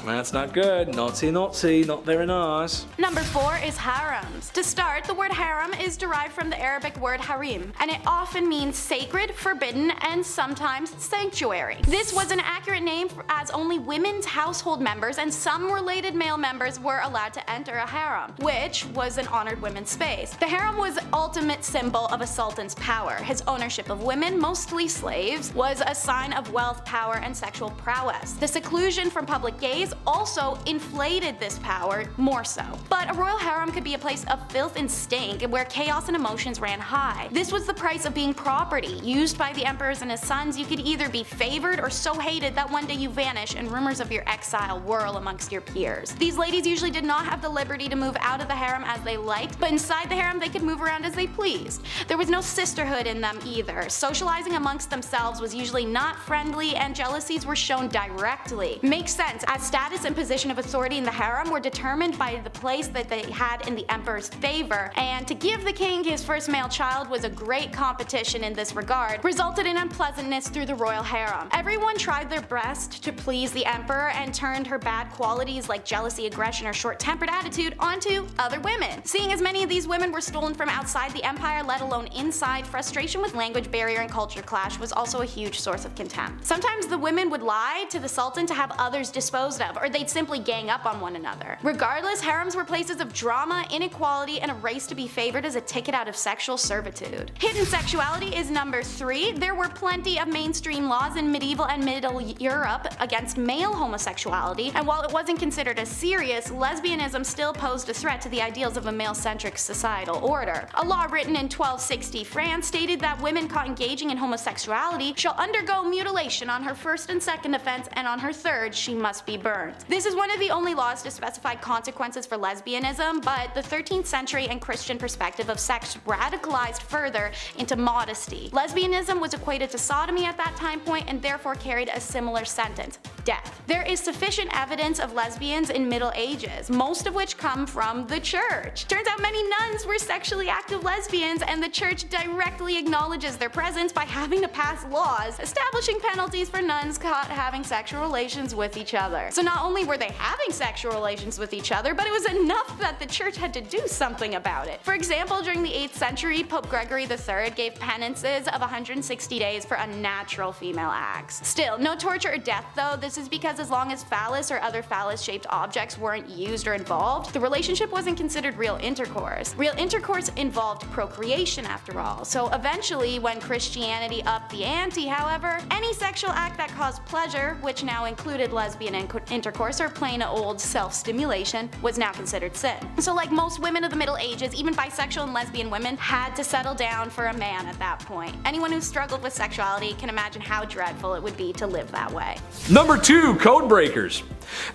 That's not good. Naughty, not very nice. Number 4 is harems. To start, the word harem is derived from the Arabic word harim, and it often means sacred, forbidden, and sometimes sanctuary. This was an accurate name as only women's household members and some related male members were allowed to enter a harem, which was an honored women's space. The harem was the ultimate symbol of a sultan's power. His ownership of women, mostly slaves, was a sign of wealth, power, and sexual prowess. The seclusion from public gaze also inflated this power more so. But a royal harem could be a place of filth and stink where chaos and emotions ran high. This was the price of being property. Used by the emperors and his sons, you could either be favored or so hated that one day you vanish and rumors of your exile whirl amongst your peers. These ladies usually did not have the liberty to move out of the harem as they liked, but inside the harem they could move around as they pleased. There was no sisterhood in them either. Socializing amongst themselves was usually not friendly and jealousies were shown directly. Makes sense, as status and position of authority in the harem were determined by the place that they had in the emperor's favor, and to give the king his first male child was a great competition in this regard, resulted in unpleasantness through the royal harem. Everyone tried their best to please the emperor and turned her bad qualities like jealousy, aggression, or short-tempered attitude onto other women. Seeing as many of these women were stolen from outside the empire, let alone inside, frustration with language barrier and culture clash was also a huge source of contempt. Sometimes the women would lie to the sultan to have others disposed of, or they'd simply gang up on one another. Regardless, harems were places of drama, inequality, and a race to be favored as a ticket out of sexual servitude. Hidden sexuality is number 3. There were plenty of mainstream laws in medieval and middle Europe against male homosexuality, and while it wasn't considered as serious, lesbianism still posed a threat to the ideals of a male-centric societal order. A law written in 1260 France stated that women caught engaging in homosexuality shall undergo mutilation on her first and second offense, and on her third she must be burned. This is one of the only laws to specify consequences for lesbianism, but the 13th century and Christian perspective of sex radicalized further into modesty. Lesbianism was equated to sodomy at that time point and therefore carried a similar sentence: death. There is sufficient evidence of lesbians in Middle Ages, most of which come from the church. Turns out many nuns were sexually active lesbians, and the church directly acknowledges their presence by having to pass laws establishing penalties for nuns caught having sexual relations with each other. So not only were they having sexual relations with each other, but it was enough that the church had to do something about it. For example, during the 8th century, Pope Gregory III gave penances of 160 days for unnatural female acts. Still, no torture or death though. This is because as long as phallus or other phallus-shaped objects weren't used or involved, the relationship wasn't considered real intercourse. Real intercourse involved procreation after all, so eventually when Christianity upped the ante, however, any sexual act that caused pleasure, which now included lesbian intercourse or plain old self-stimulation, was now considered sin. So like most women of the Middle Ages, even bisexual and lesbian women had to settle down for a man at that point. Anyone who struggled with sexuality can imagine how dreadful it would be to live that way. Number 2, code breakers.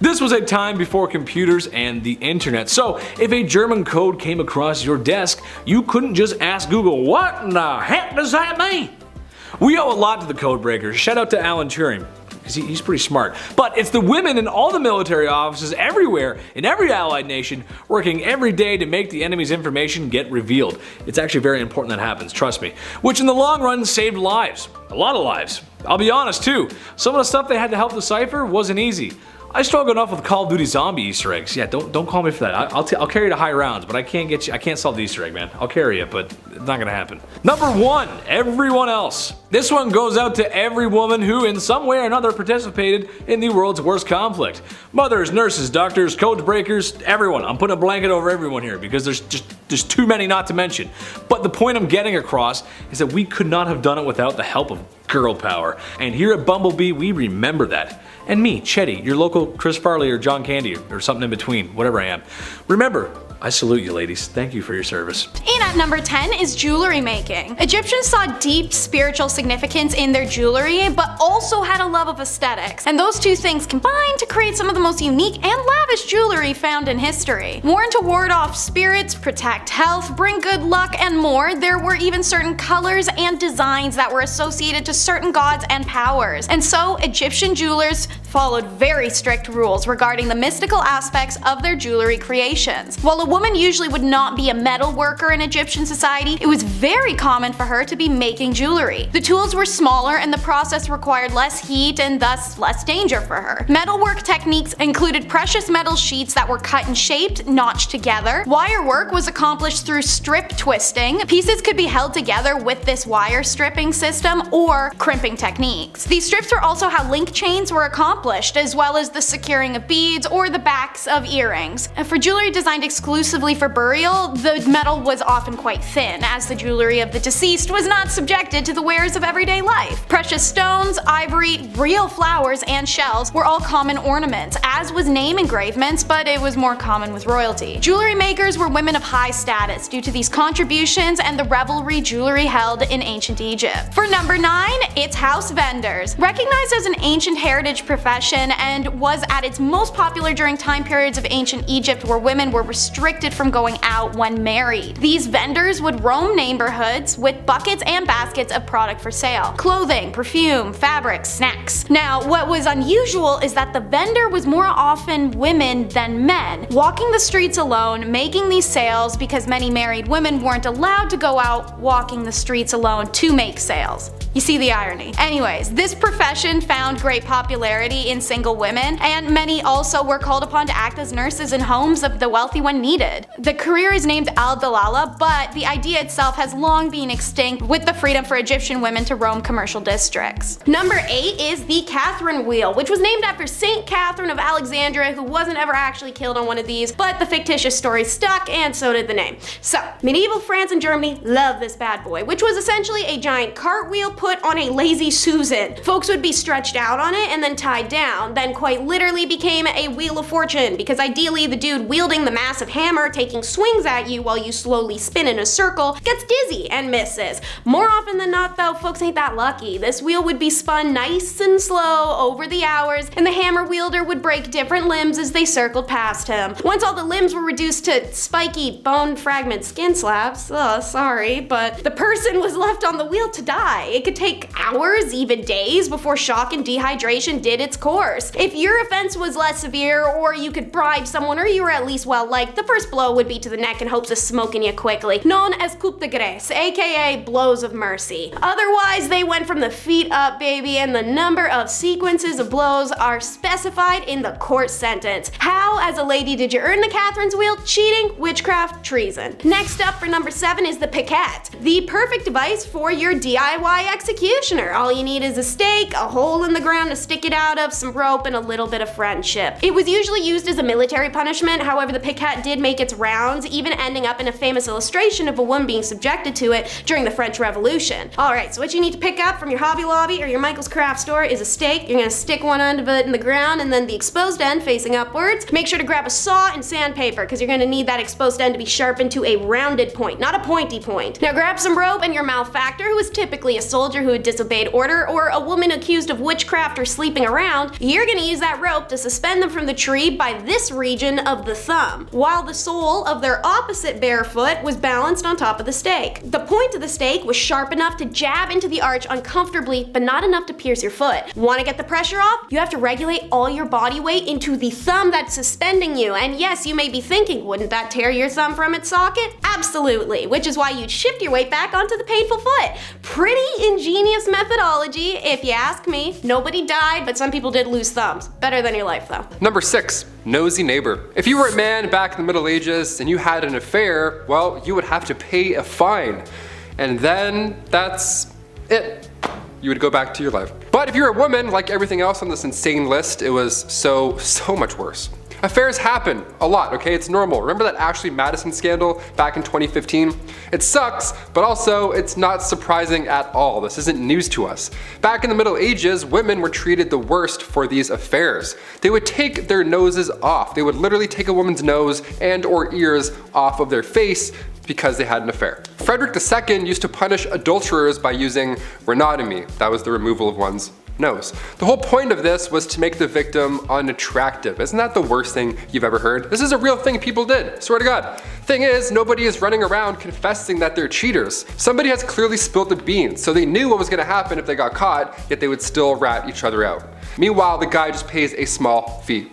This was a time before computers and the internet, so if a German code came across your desk, you couldn't just ask Google, what in the heck does that mean? We owe a lot to the code breakers. Shout out to Alan Turing, because he's pretty smart. But it's the women in all the military offices everywhere, in every allied nation, working every day to make the enemy's information get revealed. It's actually very important that happens, trust me. Which in the long run saved lives. A lot of lives. I'll be honest too, some of the stuff they had to help decipher wasn't easy. I struggle enough with Call of Duty zombie Easter eggs. Yeah, don't call me for that. I'll carry you to high rounds, but I can't solve the Easter egg, man. I'll carry you, but it's not gonna happen. Number 1, everyone else. This one goes out to every woman who in some way or another participated in the world's worst conflict. Mothers, nurses, doctors, code breakers, everyone. I'm putting a blanket over everyone here because there's too many not to mention. But the point I'm getting across is that we could not have done it without the help of girl power. And here at Bumblebee, we remember that. And me, Chetty, your local Chris Farley or John Candy or something in between, whatever I am. Remember, I salute you ladies. Thank you for your service. And at number 10 is jewelry making. Egyptians saw deep spiritual significance in their jewelry, but also had a love of aesthetics. And those two things combined to create some of the most unique and lavish jewelry found in history. Worn to ward off spirits, protect health, bring good luck, and more, there were even certain colors and designs that were associated to certain gods and powers. And so Egyptian jewelers followed very strict rules regarding the mystical aspects of their jewelry creations. While a woman usually would not be a metal worker in Egyptian society, it was very common for her to be making jewelry. The tools were smaller and the process required less heat and thus less danger for her. Metalwork techniques included precious metal sheets that were cut and shaped, notched together. Wire work was accomplished through strip twisting. Pieces could be held together with this wire stripping system or crimping techniques. These strips were also how link chains were accomplished, as well as the securing of beads or the backs of earrings. And for jewelry designed exclusively for burial, the metal was often quite thin, as the jewelry of the deceased was not subjected to the wares of everyday life. Precious stones, ivory, real flowers, and shells were all common ornaments, as was name engravements, but it was more common with royalty. Jewelry makers were women of high status due to these contributions and the revelry jewelry held in ancient Egypt. For number 9, it's house vendors. Recognized as an ancient heritage profession and was at its most popular during time periods of ancient Egypt where women were restricted from going out when married. These vendors would roam neighborhoods with buckets and baskets of product for sale. Clothing, perfume, fabrics, snacks. Now, what was unusual is that the vendor was more often women than men, walking the streets alone, making these sales because many married women weren't allowed to go out walking the streets alone to make sales. You see the irony. Anyways, this profession found great popularity in single women, and many also were called upon to act as nurses in homes of the wealthy when needed. The career is named al-Dalala, but the idea itself has long been extinct with the freedom for Egyptian women to roam commercial districts. Number 8 is the Catherine wheel, which was named after Saint Catherine of Alexandria, who wasn't ever actually killed on one of these, but the fictitious story stuck and so did the name. So, medieval France and Germany loved this bad boy, which was essentially a giant cartwheel put on a lazy Susan. Folks would be stretched out on it and then tied down, then quite literally became a wheel of fortune, because ideally the dude wielding the massive hammer taking swings at you while you slowly spin in a circle gets dizzy and misses. More often than not though, folks ain't that lucky. This wheel would be spun nice and slow over the hours, and the hammer wielder would break different limbs as they circled past him. Once all the limbs were reduced to spiky bone fragment skin slabs, sorry, but the person was left on the wheel to die. It could take hours, even days, before shock and dehydration did its course. If your offense was less severe, or you could bribe someone, or you were at least well liked, the first blow would be to the neck in hopes of smoking you quickly, known as coup de grace, aka blows of mercy. Otherwise, they went from the feet up, baby, and the number of sequences of blows are specified in the court sentence. How How, as a lady, did you earn the Catherine's wheel? Cheating, witchcraft, treason. Next up for number 7 is the piquette. The perfect device for your DIY executioner. All you need is a stake, a hole in the ground to stick it out of, some rope, and a little bit of friendship. It was usually used as a military punishment, however the piquette did make its rounds, even ending up in a famous illustration of a woman being subjected to it during the French Revolution. Alright, so what you need to pick up from your Hobby Lobby or your Michael's Craft store is a stake. You're gonna stick one end of it in the ground and then the exposed end facing upwards. Make sure to grab a saw and sandpaper because you're gonna need that exposed end to be sharpened to a rounded point, not a pointy point. Now grab some rope and your malefactor, who is typically a soldier who had disobeyed order or a woman accused of witchcraft or sleeping around. You're gonna use that rope to suspend them from the tree by this region of the thumb, while the sole of their opposite bare foot was balanced on top of the stake. The point of the stake was sharp enough to jab into the arch uncomfortably, but not enough to pierce your foot. Want to get the pressure off? You have to regulate all your body weight into the thumb that's suspending you. And yes, you may be thinking, wouldn't that tear your thumb from its socket? Absolutely, which is why you'd shift your weight back onto the painful foot. Pretty ingenious methodology, if you ask me. Nobody died, but some people did lose thumbs. Better than your life, though. Number 6, nosy neighbor. If you were a man back in the Middle Ages and you had an affair, well, you would have to pay a fine. And then that's it. You would go back to your life. But if you're a woman, like everything else on this insane list, it was so much worse. Affairs happen a lot, okay? It's normal. Remember that Ashley Madison scandal back in 2015? It sucks, but also it's not surprising at all. This isn't news to us. Back in the Middle Ages, women were treated the worst for these affairs. They would take their noses off. They would literally take a woman's nose and or ears off of their face because they had an affair. Frederick II used to punish adulterers by using rhinotomy. That was the removal of one's nose. The whole point of this was to make the victim unattractive. Isn't that the worst thing you've ever heard? This is a real thing people did, swear to God. Thing is, nobody is running around confessing that they're cheaters. Somebody has clearly spilled the beans, so they knew what was gonna happen if they got caught, yet they would still rat each other out. Meanwhile, the guy just pays a small fee.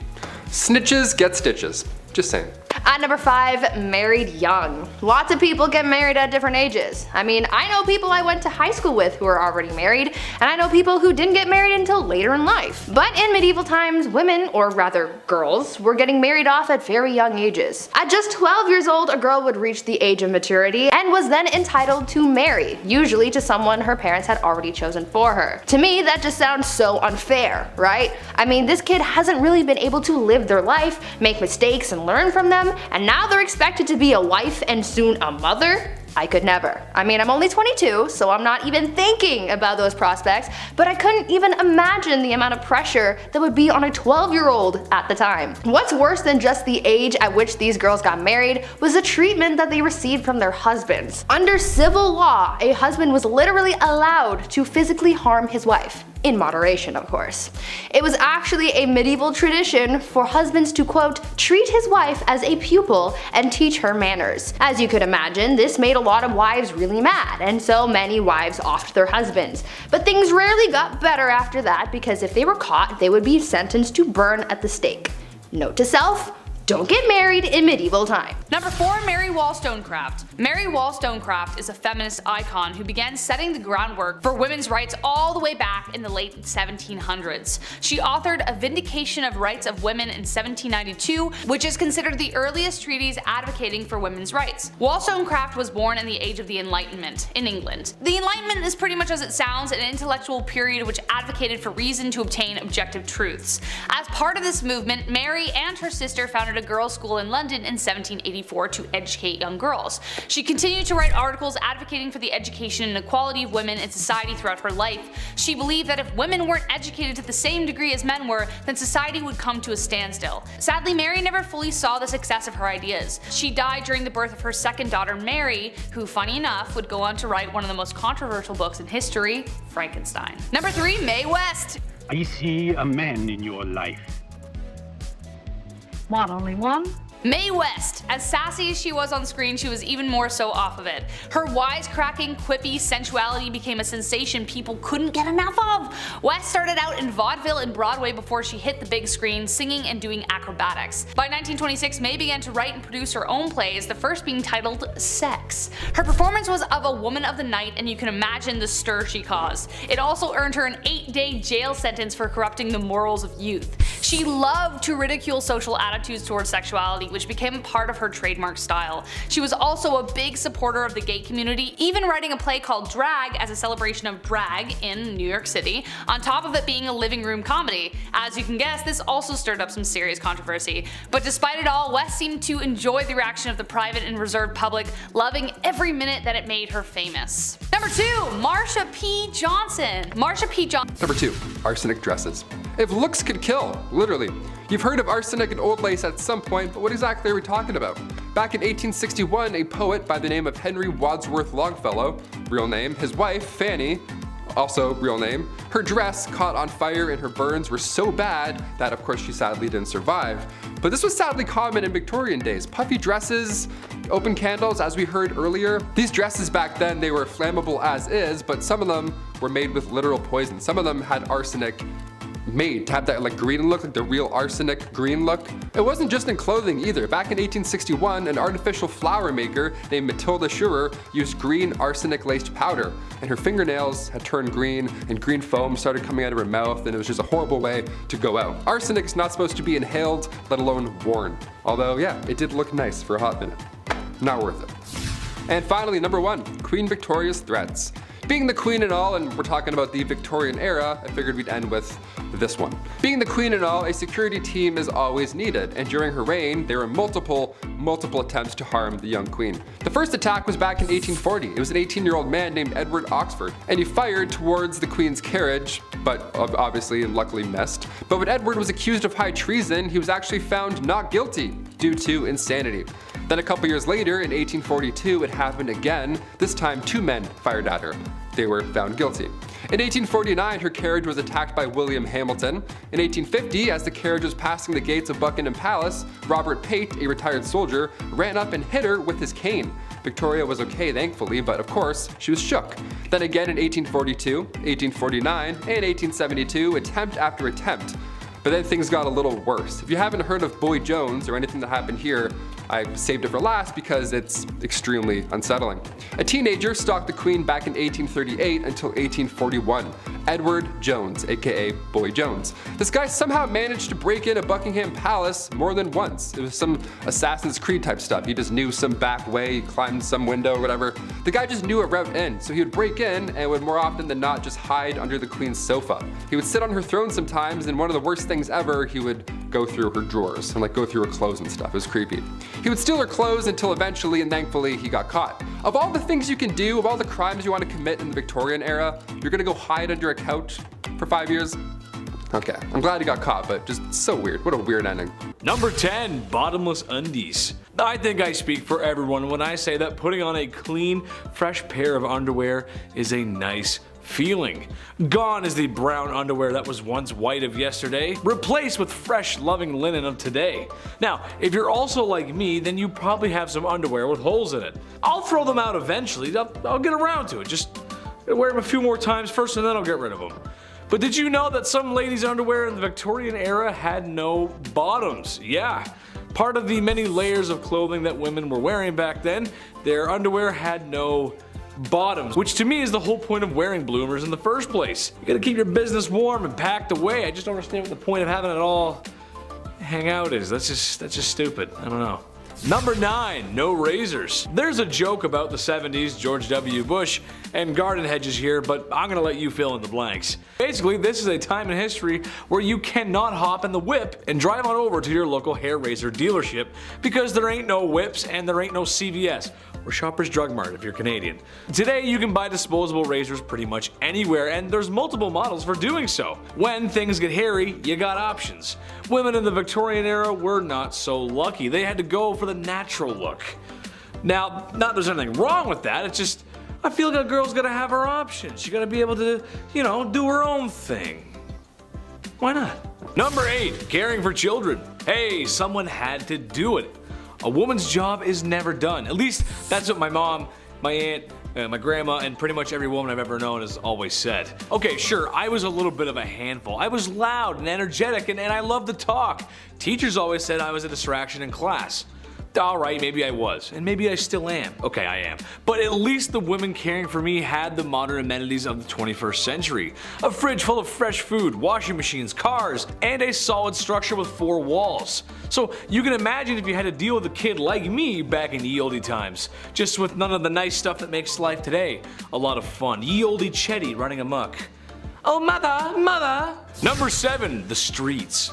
Snitches get stitches. Just saying. At number 5, married young. Lots of people get married at different ages. I mean, I know people I went to high school with who are already married, and I know people who didn't get married until later in life. But in medieval times, women, or rather girls, were getting married off at very young ages. At just 12 years old, a girl would reach the age of maturity and was then entitled to marry, usually to someone her parents had already chosen for her. To me, that just sounds so unfair, right? I mean, this kid hasn't really been able to live their life, make mistakes and learn from them, and now they're expected to be a wife and soon a mother? I could never. I mean, I'm only 22, so I'm not even thinking about those prospects, but I couldn't even imagine the amount of pressure that would be on a 12-year-old at the time. What's worse than just the age at which these girls got married was the treatment that they received from their husbands. Under civil law, a husband was literally allowed to physically harm his wife. In moderation, of course. It was actually a medieval tradition for husbands to, quote, treat his wife as a pupil and teach her manners. As you could imagine, this made a lot of wives really mad, and so many wives offed their husbands. But things rarely got better after that, because if they were caught, they would be sentenced to burn at the stake. Note to self, don't get married in medieval time. Number 4, Mary Wollstonecraft. Mary Wollstonecraft is a feminist icon who began setting the groundwork for women's rights all the way back in the late 1700s. She authored A Vindication of Rights of Women in 1792, which is considered the earliest treatise advocating for women's rights. Wollstonecraft was born in the age of the Enlightenment in England. The Enlightenment is pretty much as it sounds, an intellectual period which advocated for reason to obtain objective truths. As part of this movement, Mary and her sister founded a girls' school in London in 1784 to educate young girls. She continued to write articles advocating for the education and equality of women in society throughout her life. She believed that if women weren't educated to the same degree as men were, then society would come to a standstill. Sadly, Mary never fully saw the success of her ideas. She died during the birth of her second daughter, Mary, who, funny enough, would go on to write one of the most controversial books in history, Frankenstein. Number 3, Mae West. I see a man in your life. What, only one? Mae West. As sassy as she was on screen, she was even more so off of it. Her wisecracking, quippy sensuality became a sensation people couldn't get enough of. West started out in vaudeville and Broadway before she hit the big screen, singing and doing acrobatics. By 1926, Mae began to write and produce her own plays, the first being titled Sex. Her performance was of a woman of the night, and you can imagine the stir she caused. It also earned her an 8-day jail sentence for corrupting the morals of youth. She loved to ridicule social attitudes towards sexuality, which became a part of her trademark style. She was also a big supporter of the gay community, even writing a play called Drag as a celebration of drag in New York City, on top of it being a living room comedy. As you can guess, this also stirred up some serious controversy. But despite it all, West seemed to enjoy the reaction of the private and reserved public, loving every minute that it made her famous. Number 2. Marsha P Johnson. Marsha P Johnson. Number 2. Arsenic dresses. If looks could kill, literally. You've heard of arsenic and old lace at some point, but what exactly are we talking about? Back in 1861, a poet by the name of Henry Wadsworth Longfellow, real name, his wife, Fanny, also real name, her dress caught on fire and her burns were so bad that of course she sadly didn't survive. But this was sadly common in Victorian days. Puffy dresses, open candles, as we heard earlier. These dresses back then, they were flammable as is, but some of them were made with literal poison. Some of them had arsenic made to have that like green look, like the real arsenic green look. It wasn't just in clothing either. Back in 1861, an artificial flower maker named Matilda Schurer used green arsenic laced powder, and her fingernails had turned green and green foam started coming out of her mouth, and it was just a horrible way to go out. Arsenic is not supposed to be inhaled, let alone worn. Although yeah, it did look nice for a hot minute. Not worth it. And finally, number 1, Queen Victoria's threats. Being the queen and all, and we're talking about the Victorian era, I figured we'd end with this one. Being the queen and all, a security team is always needed, and during her reign, there were multiple attempts to harm the young queen. The first attack was back in 1840. It was an 18-year-old man named Edward Oxford, and he fired towards the queen's carriage, but obviously and luckily missed. But when Edward was accused of high treason, he was actually found not guilty due to insanity. Then a couple years later, in 1842, it happened again. This time 2 men fired at her. They were found guilty. In 1849, her carriage was attacked by William Hamilton. In 1850, as the carriage was passing the gates of Buckingham Palace, Robert Pate, a retired soldier, ran up and hit her with his cane. Victoria was okay, thankfully, but of course, she was shook. Then again in 1842, 1849, and 1872, attempt after attempt. But then things got a little worse. If you haven't heard of Boy Jones or anything that happened here, I saved it for last because it's extremely unsettling. A teenager stalked the queen back in 1838 until 1841. Edward Jones, aka Boy Jones. This guy somehow managed to break into Buckingham Palace more than once. It was some Assassin's Creed type stuff. He just knew some back way, he climbed some window or whatever. The guy just knew a route in, so he would break in and would more often than not just hide under the queen's sofa. He would sit on her throne sometimes, and one of the worst things ever, he would go through her drawers and like go through her clothes and stuff. It was creepy. He would steal her clothes until eventually and thankfully he got caught. Of all the things you can do, of all the crimes you want to commit in the Victorian era, you're gonna go hide under a couch for 5 years? Okay, I'm glad he got caught, but just so weird. What a weird ending. Number 10, bottomless undies. I think I speak for everyone when I say that putting on a clean, fresh pair of underwear is a nice feeling. Gone is the brown underwear that was once white of yesterday, replaced with fresh, loving linen of today. Now, if you're also like me, then you probably have some underwear with holes in it. I'll throw them out eventually. I'll get around to it. Just wear them a few more times first and then I'll get rid of them. But did you know that some ladies' underwear in the Victorian era had no bottoms? Yeah. Part of the many layers of clothing that women were wearing back then, their underwear had no bottoms, which to me is the whole point of wearing bloomers in the first place. You gotta keep your business warm and packed away. I just don't understand what the point of having it all hang out is. That's just stupid. I don't know. Number 9, no razors. There's a joke about the 70s, George W. Bush, and garden hedges here, but I'm gonna let you fill in the blanks. Basically, this is a time in history where you cannot hop in the whip and drive on over to your local hair razor dealership because there ain't no whips and there ain't no CVS, or Shoppers Drug Mart if you're Canadian. Today you can buy disposable razors pretty much anywhere, and there's multiple models for doing so. When things get hairy, you got options. Women in the Victorian era were not so lucky. They had to go for the natural look. Now, not that there's anything wrong with that, it's just I feel like a girl's gotta have her options. She gotta be able to, you know, do her own thing. Why not? Number 8, caring for children. Hey, someone had to do it. A woman's job is never done. At least that's what my mom, my aunt, my grandma, and pretty much every woman I've ever known has always said. Okay, sure, I was a little bit of a handful. I was loud and energetic and I loved to talk. Teachers always said I was a distraction in class. Alright, maybe I was, and maybe I still am. Okay, I am. But at least the women caring for me had the modern amenities of the 21st century. A fridge full of fresh food, washing machines, cars, and a solid structure with 4 walls. So you can imagine if you had to deal with a kid like me back in ye olde times, just with none of the nice stuff that makes life today a lot of fun. Ye olde Chetty running amok. Oh mother, mother! Number 7, the streets.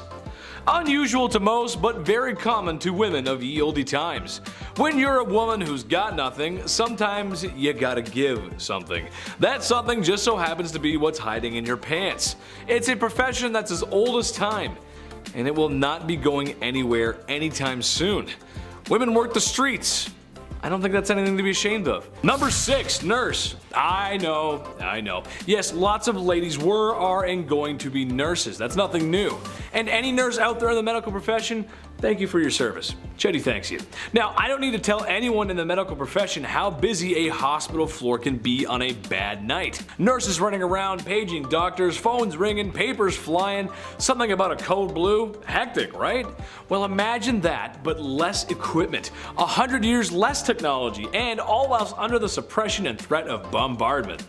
Unusual to most, but very common to women of ye olde times. When you're a woman who's got nothing, sometimes you gotta give something. That something just so happens to be what's hiding in your pants. It's a profession that's as old as time, and it will not be going anywhere anytime soon. Women work the streets. I don't think that's anything to be ashamed of. Number 6, nurse. I know. Yes, lots of ladies were, are, and going to be nurses. That's nothing new. And any nurse out there in the medical profession, thank you for your service. Chetty thanks you. Now, I don't need to tell anyone in the medical profession how busy a hospital floor can be on a bad night. Nurses running around, paging doctors, phones ringing, papers flying, something about a code blue. Hectic, right? Well, imagine that, but less equipment, 100 years less technology, and all whilst under the suppression and threat of bombardment.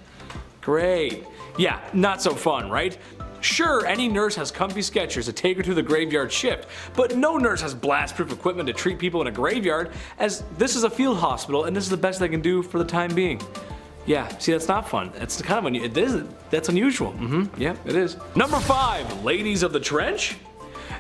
Great. Yeah, not so fun, right? Sure, any nurse has comfy Skechers to take her to the graveyard shift, but no nurse has blast-proof equipment to treat people in a graveyard, as this is a field hospital and this is the best they can do for the time being. Yeah, see, that's not fun. That's kind of that's unusual. Yeah, it is. Number 5, ladies of the trench.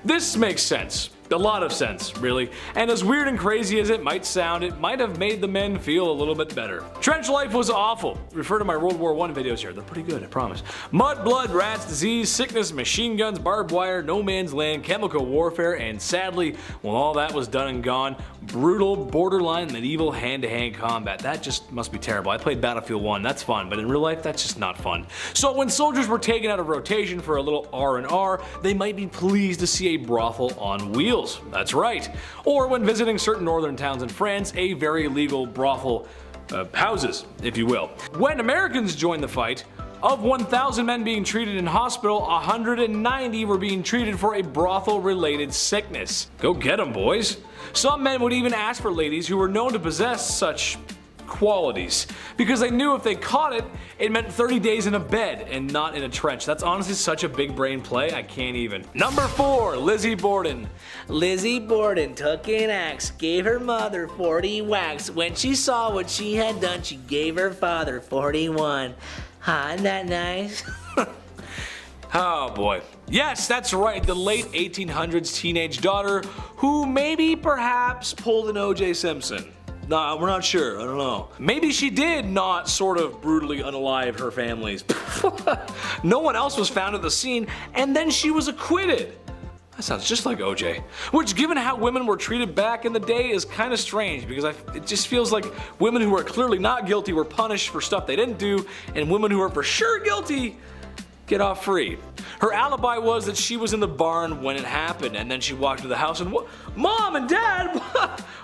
This makes sense. A lot of sense, really. And as weird and crazy as it might sound, it might have made the men feel a little bit better. Trench life was awful. Refer to my World War I videos here. They're pretty good, I promise. Mud, blood, rats, disease, sickness, machine guns, barbed wire, no man's land, chemical warfare, and sadly, when all that was done and gone, brutal, borderline medieval hand-to-hand combat. That just must be terrible. I played Battlefield 1, that's fun, but in real life, that's just not fun. So when soldiers were taken out of rotation for a little R&R, they might be pleased to see a brothel on wheels. That's right. Or when visiting certain northern towns in France, a very legal brothel houses, if you will. When Americans joined the fight, of 1,000 men being treated in hospital, 190 were being treated for a brothel-related sickness. Go get them, boys. Some men would even ask for ladies who were known to possess such qualities, because they knew if they caught it, it meant 30 days in a bed and not in a trench. That's honestly such a big brain play, I can't even. Number 4, Lizzie Borden. Lizzie Borden took an axe, gave her mother 40 whacks. When she saw what she had done, she gave her father 41. Huh, isn't that nice? Oh boy. Yes, that's right, the late 1800s teenage daughter who maybe perhaps pulled an O.J. Simpson. Nah, we're not sure, I don't know. Maybe she did not sort of brutally unalive her families. No one else was found at the scene, and then she was acquitted. That sounds just like OJ. Which, given how women were treated back in the day, is kind of strange, because it just feels like women who are clearly not guilty were punished for stuff they didn't do, and women who are for sure guilty get off free. Her alibi was that she was in the barn when it happened, and then she walked to the house and, Mom and Dad,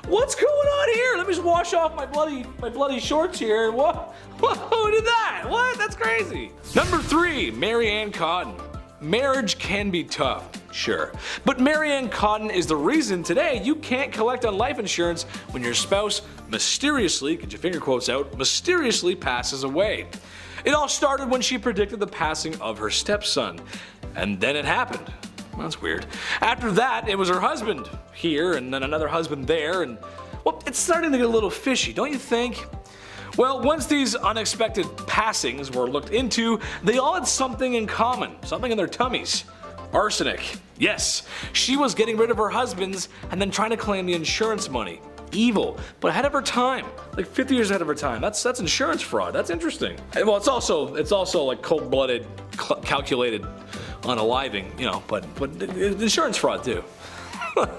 what's going on here? Let me just wash off my bloody shorts here. What? Who did that? What? That's crazy. Number 3, Mary Ann Cotton. Marriage can be tough, sure, but Mary Ann Cotton is the reason today you can't collect on life insurance when your spouse mysteriously, get your finger quotes out, mysteriously passes away. It all started when she predicted the passing of her stepson, and then it happened. That's weird. After that, it was her husband here, and then another husband there, and well, it's starting to get a little fishy, don't you think? Well, once these unexpected passings were looked into, they all had something in common, something in their tummies. Arsenic. Yes, she was getting rid of her husbands and then trying to claim the insurance money. Evil, but ahead of her time, like 50 years ahead of her time. That's insurance fraud. That's interesting. And well, it's also like cold-blooded, calculated unaliving, you know, but insurance fraud too.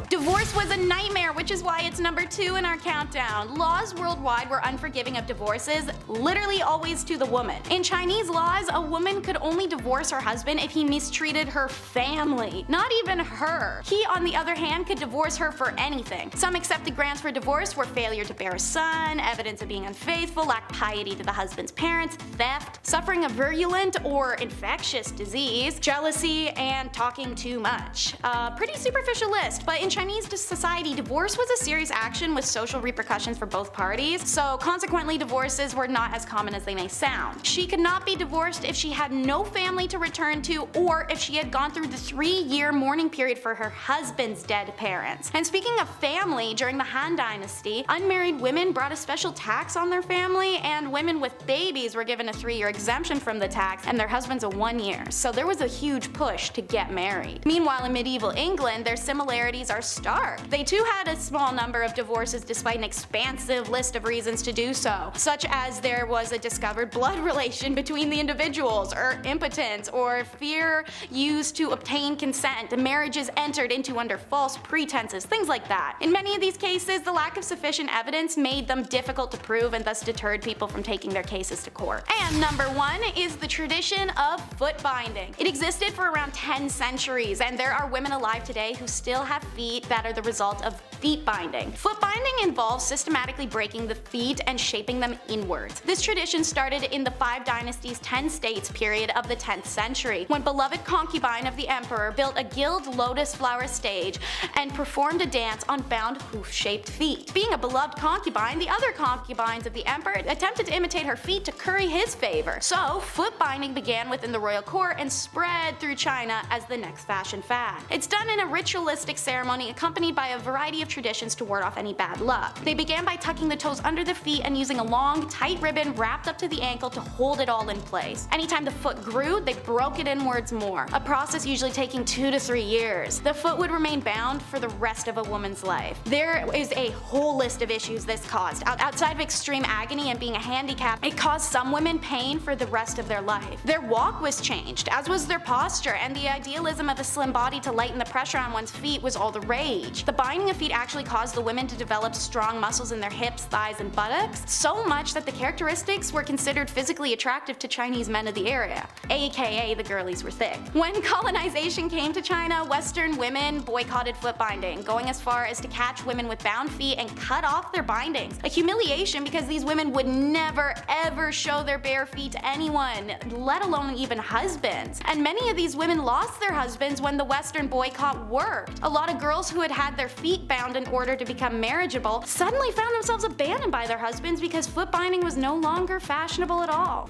Divorce was a nightmare, which is why it's number 2 in our countdown. Laws worldwide were unforgiving of divorces, literally always to the woman. In Chinese laws, a woman could only divorce her husband if he mistreated her family, not even her. He, on the other hand, could divorce her for anything. Some accepted grounds for divorce were failure to bear a son, evidence of being unfaithful, lack piety to the husband's parents, theft, suffering a virulent or infectious disease, jealousy, and talking too much. A pretty superficial list. But in Chinese society, divorce was a serious action with social repercussions for both parties, so consequently divorces were not as common as they may sound. She could not be divorced if she had no family to return to or if she had gone through the 3-year mourning period for her husband's dead parents. And speaking of family, during the Han Dynasty, unmarried women brought a special tax on their family, and women with babies were given a 3-year exemption from the tax and their husbands a 1 year. So there was a huge push to get married. Meanwhile, in medieval England, their similarities are stark. They too had a small number of divorces despite an expansive list of reasons to do so, such as there was a discovered blood relation between the individuals, or impotence, or fear used to obtain consent, marriages entered into under false pretenses, things like that. In many of these cases, the lack of sufficient evidence made them difficult to prove and thus deterred people from taking their cases to court. And number 1 is the tradition of foot binding. It existed for around 10 centuries, and there are women alive today who still have feet that are the result of feet binding. Foot binding involves systematically breaking the feet and shaping them inwards. This tradition started in the 5 Dynasties 10 states period of the 10th century, when beloved concubine of the emperor built a gilt lotus flower stage and performed a dance on bound hoof-shaped feet. Being a beloved concubine, the other concubines of the emperor attempted to imitate her feet to curry his favor. So foot binding began within the royal court and spread through China as the next fashion fad. It's done in a ritualistic ceremony accompanied by a variety of traditions to ward off any bad luck. They began by tucking the toes under the feet and using a long, tight ribbon wrapped up to the ankle to hold it all in place. Anytime the foot grew, they broke it inwards more, a process usually taking 2 to 3 years. The foot would remain bound for the rest of a woman's life. There is a whole list of issues this caused. Outside of extreme agony and being a handicap, it caused some women pain for the rest of their life. Their walk was changed, as was their posture, and the idealism of a slim body to lighten the pressure on one's feet was all the rage. The binding of feet actually caused the women to develop strong muscles in their hips, thighs, and buttocks, so much that the characteristics were considered physically attractive to Chinese men of the area, aka the girlies were thick. When colonization came to China, Western women boycotted foot binding, going as far as to catch women with bound feet and cut off their bindings. A humiliation because these women would never ever show their bare feet to anyone, let alone even husbands. And many of these women lost their husbands when the Western boycott worked. A lot of girls who had had their feet bound in order to become marriageable suddenly found themselves abandoned by their husbands because foot binding was no longer fashionable at all.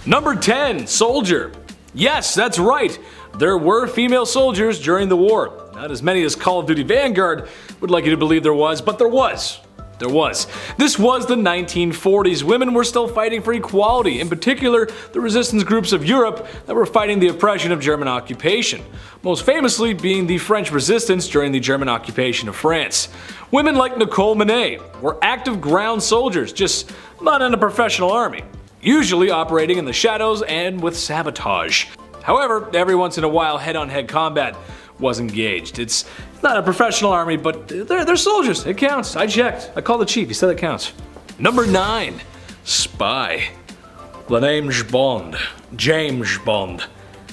Number 10, soldier. Yes, that's right. There were female soldiers during the war. Not as many as Call of Duty Vanguard would like you to believe there was, but there was. This was the 1940s. Women were still fighting for equality, in particular the resistance groups of Europe that were fighting the oppression of German occupation, most famously being the French resistance during the German occupation of France. Women like Nicole Monet were active ground soldiers, just not in a professional army, usually operating in the shadows and with sabotage. However, every once in a while head-on-head combat was engaged. It's not a professional army, but they're soldiers. It counts. I checked. I called the chief. He said it counts. Number 9, spy. The name's Bond. James Bond.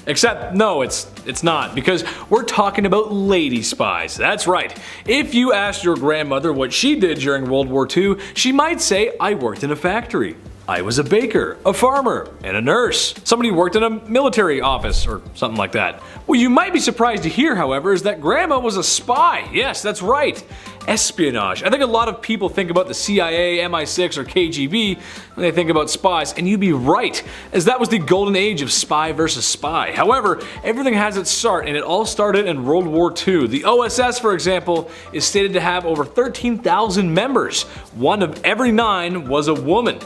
Except, no, it's not, because we're talking about lady spies. That's right. If you asked your grandmother what she did during World War II, she might say, I worked in a factory. I was a baker, a farmer, and a nurse. Somebody who worked in a military office or something like that. What you might be surprised to hear, however, is that Grandma was a spy. Yes, that's right. Espionage. I think a lot of people think about the CIA, MI6, or KGB when they think about spies, and you'd be right, as that was the golden age of spy versus spy. However, everything has its start, and it all started in World War II. The OSS, for example, is stated to have over 13,000 members. 1 of every 9 was a woman.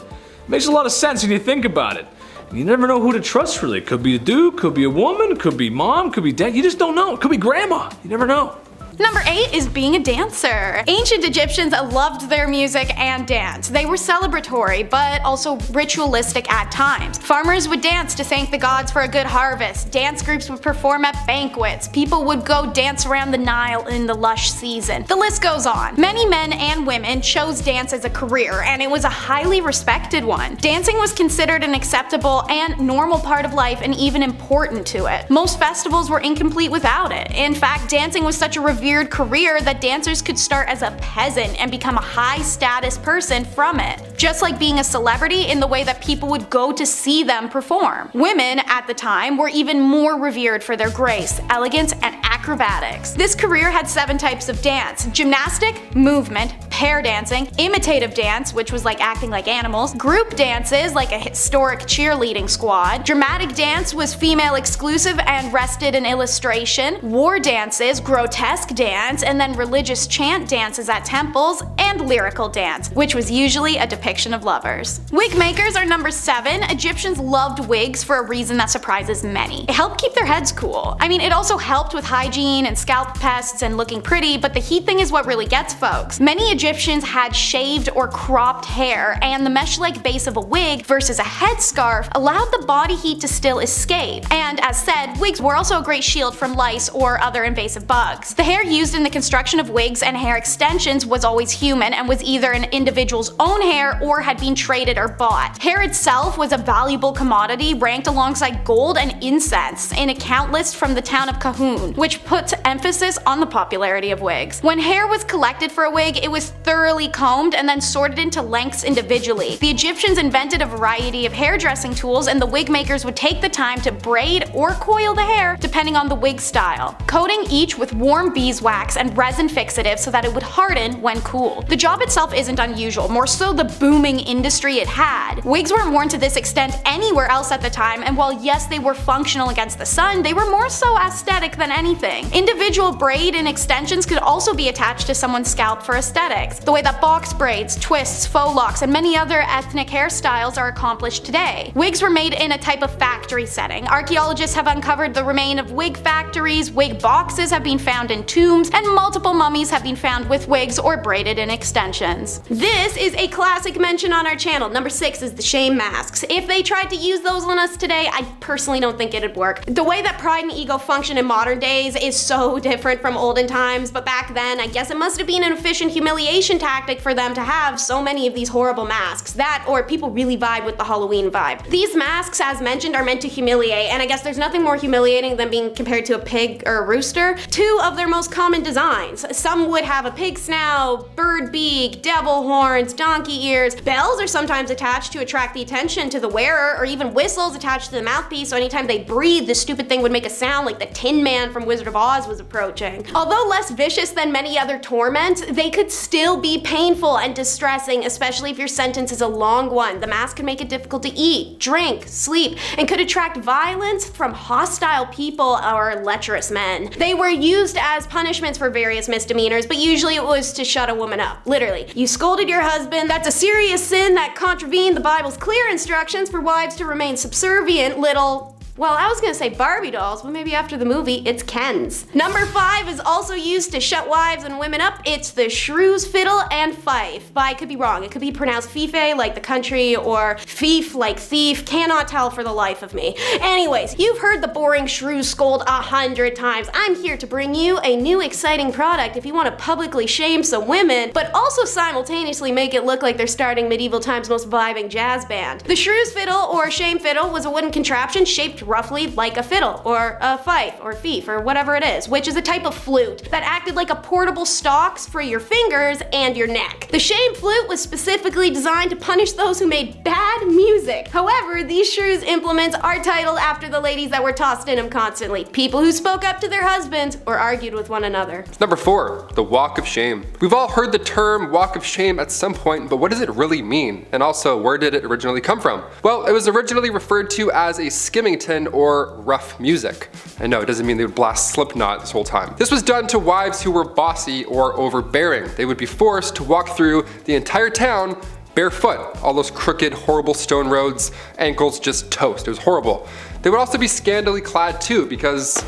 Makes a lot of sense when you think about it. You never know who to trust, really. Could be a dude, could be a woman, could be mom, could be dad. You just don't know. It could be grandma. You never know. Number 8 is being a dancer. Ancient Egyptians loved their music and dance. They were celebratory, but also ritualistic at times. Farmers would dance to thank the gods for a good harvest. Dance groups would perform at banquets. People would go dance around the Nile in the lush season. The list goes on. Many men and women chose dance as a career, and it was a highly respected one. Dancing was considered an acceptable and normal part of life, and even important to it. Most festivals were incomplete without it. In fact, dancing was such a revered career that dancers could start as a peasant and become a high status person from it, just like being a celebrity in the way that people would go to see them perform. Women at the time were even more revered for their grace, elegance, and acrobatics. This career had 7 types of dance: gymnastic, movement, pair dancing, imitative dance, which was like acting like animals, group dances like a historic cheerleading squad, dramatic dance was female exclusive and rested in illustration, war dances, grotesque dance, and then religious chant dances at temples, and lyrical dance, which was usually a depiction of lovers. Wig makers are number 7. Egyptians loved wigs for a reason that surprises many. It helped keep their heads cool. I mean, it also helped with hygiene and scalp pests and looking pretty, but the heat thing is what really gets folks. Many Egyptians had shaved or cropped hair, and the mesh-like base of a wig versus a headscarf allowed the body heat to still escape. And as said, wigs were also a great shield from lice or other invasive bugs. The hair used in the construction of wigs and hair extensions was always human and was either an individual's own hair or had been traded or bought. Hair itself was a valuable commodity ranked alongside gold and incense in a count list from the town of Kahun, which puts emphasis on the popularity of wigs. When hair was collected for a wig, it was thoroughly combed and then sorted into lengths individually. The Egyptians invented a variety of hairdressing tools, and the wig makers would take the time to braid or coil the hair depending on the wig style, coating each with warm beeswax and resin fixative so that it would harden when cooled. The job itself isn't unusual, more so the booming industry it had. Wigs weren't worn to this extent anywhere else at the time, and while yes, they were functional against the sun, they were more so aesthetic than anything. Individual braid and extensions could also be attached to someone's scalp for aesthetics, the way that box braids, twists, faux locks, and many other ethnic hairstyles are accomplished today. Wigs were made in a type of factory setting. Archaeologists have uncovered the remains of wig factories, wig boxes have been found in tombs, and multiple mummies have been found with wigs or braided in extensions. This is a classic mention on our channel. Number 6 is the shame masks. If they tried to use those on us today, I personally don't think it'd work. The way that pride and ego function in modern days is so different from olden times, but back then I guess it must have been an efficient humiliation tactic for them to have so many of these horrible masks. That or people really vibe with the Halloween vibe. These masks, as mentioned, are meant to humiliate, and I guess there's nothing more humiliating than being compared to a pig or a rooster. 2 of their most common designs. Some would have a pig snout, bird beak, devil horns, donkey ears. Bells are sometimes attached to attract the attention to the wearer, or even whistles attached to the mouthpiece, so anytime they breathe, the stupid thing would make a sound like the Tin Man from Wizard of Oz was approaching. Although less vicious than many other torments, they could still be painful and distressing, especially if your sentence is a long one. The mask can make it difficult to eat, drink, sleep, and could attract violence from hostile people or lecherous men. They were used as punishments for various misdemeanors, but usually it was to shut a woman up. Literally. You scolded your husband, that's a serious sin that contravened the Bible's clear instructions for wives to remain subservient little... Well, I was gonna say Barbie dolls, but maybe after the movie, it's Kens. Number 5 is also used to shut wives and women up. It's the shrews, fiddle, and fife. But I could be wrong. It could be pronounced fife like the country, or fief like thief. Cannot tell for the life of me. Anyways, you've heard the boring shrews scold 100 times. I'm here to bring you a new exciting product if you want to publicly shame some women, but also simultaneously make it look like they're starting medieval times' most vibing jazz band. The shrews fiddle, or shame fiddle, was a wooden contraption shaped roughly like a fiddle, or a fife, or fief, or whatever it is, which is a type of flute that acted like a portable stalks for your fingers and your neck. The shame flute was specifically designed to punish those who made bad music. However, these shrews implements are titled after the ladies that were tossed in them constantly, people who spoke up to their husbands or argued with one another. Number 4, the walk of shame. We've all heard the term walk of shame at some point, but what does it really mean? And also, where did it originally come from? Well, it was originally referred to as a skimmington or rough music. And no, it doesn't mean they would blast Slipknot this whole time. This was done to wives who were bossy or overbearing. They would be forced to walk through the entire town barefoot. All those crooked, horrible stone roads, ankles just toast. It was horrible. They would also be scantily clad too, because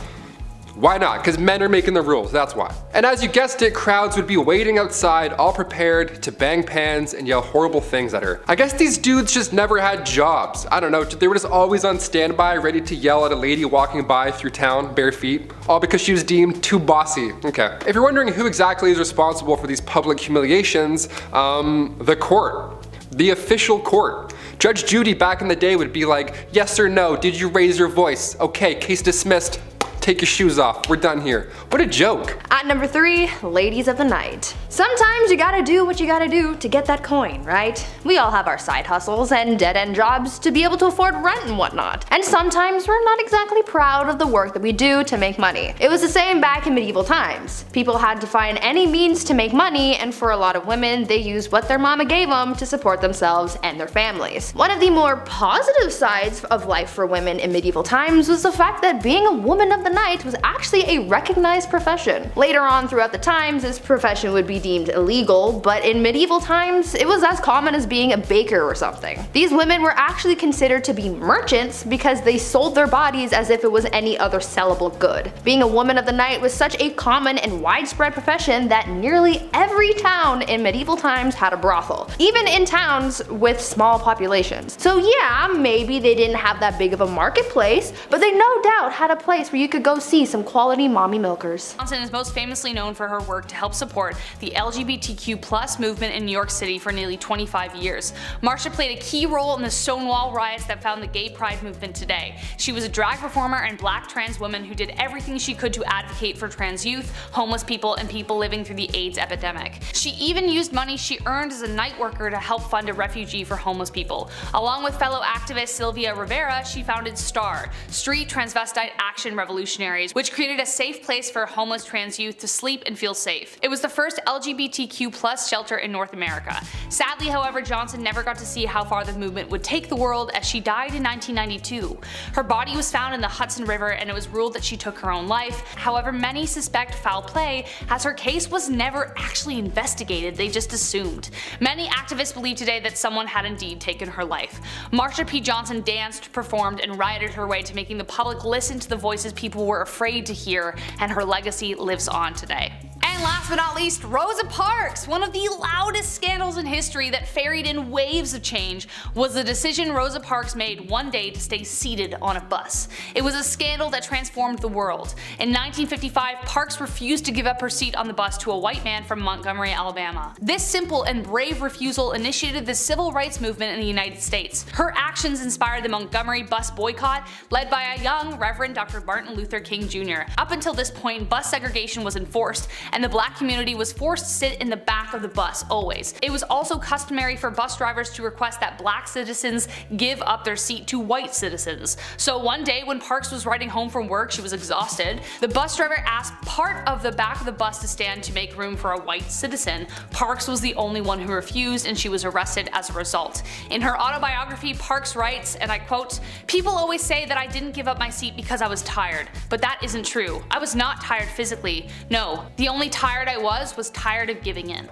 why not? Because men are making the rules, that's why. And as you guessed it, crowds would be waiting outside, all prepared to bang pans and yell horrible things at her. I guess these dudes just never had jobs. I don't know, they were just always on standby, ready to yell at a lady walking by through town bare feet, all because she was deemed too bossy. Okay. If you're wondering who exactly is responsible for these public humiliations, the court. The official court. Judge Judy back in the day would be like, yes or no, did you raise your voice? Okay, case dismissed. take your shoes off, we're done here. What a joke. At number 3, ladies of the night. Sometimes you gotta do what you gotta do to get that coin, right? We all have our side hustles and dead-end jobs to be able to afford rent and whatnot. And sometimes we're not exactly proud of the work that we do to make money. It was the same back in medieval times. People had to find any means to make money, and for a lot of women, they used what their mama gave them to support themselves and their families. One of the more positive sides of life for women in medieval times was the fact that being a woman of the night was actually a recognized profession. Later on throughout the times, this profession would be deemed illegal, but in medieval times, it was as common as being a baker or something. These women were actually considered to be merchants because they sold their bodies as if it was any other sellable good. Being a woman of the night was such a common and widespread profession that nearly every town in medieval times had a brothel, even in towns with small populations. So yeah, maybe they didn't have that big of a marketplace, but they no doubt had a place where you could go see some quality mommy milkers. Johnson is most famously known for her work to help support the LGBTQ+ movement in New York City for nearly 25 years. Marsha played a key role in the Stonewall riots that found the gay pride movement today. She was a drag performer and black trans woman who did everything she could to advocate for trans youth, homeless people, and people living through the AIDS epidemic. She even used money she earned as a night worker to help fund a refugee for homeless people. Along with fellow activist Sylvia Rivera, she founded STAR, Street Transvestite Action Revolutionaries, which created a safe place for homeless trans youth to sleep and feel safe. It was the first LGBTQ+ shelter in North America. Sadly, however, Johnson never got to see how far the movement would take the world, as she died in 1992. Her body was found in the Hudson River, and it was ruled that she took her own life. However, many suspect foul play, as her case was never actually investigated, they just assumed. Many activists believe today that someone had indeed taken her life. Marsha P Johnson danced, performed, and rioted her way to making the public listen to the voices people were afraid to hear, and her legacy lives on today. And last but not least, Rosa Parks. One of the loudest scandals in history that ferried in waves of change was the decision Rosa Parks made one day to stay seated on a bus. It was a scandal that transformed the world. In 1955, Parks refused to give up her seat on the bus to a white man from Montgomery, Alabama. This simple and brave refusal initiated the civil rights movement in the United States. Her actions inspired the Montgomery bus boycott, led by a young Reverend Dr. Martin Luther King Jr. Up until this point, bus segregation was enforced, and the black community was forced to sit in the back of the bus always. It was also customary for bus drivers to request that black citizens give up their seat to white citizens. So one day when Parks was riding home from work, she was exhausted. The bus driver asked part of the back of the bus to stand to make room for a white citizen. Parks was the only one who refused, and she was arrested as a result. In her autobiography, Parks writes, and I quote, "People always say that I didn't give up my seat because I was tired, but that isn't true. I was not tired physically. No, the only tired I was tired of giving in."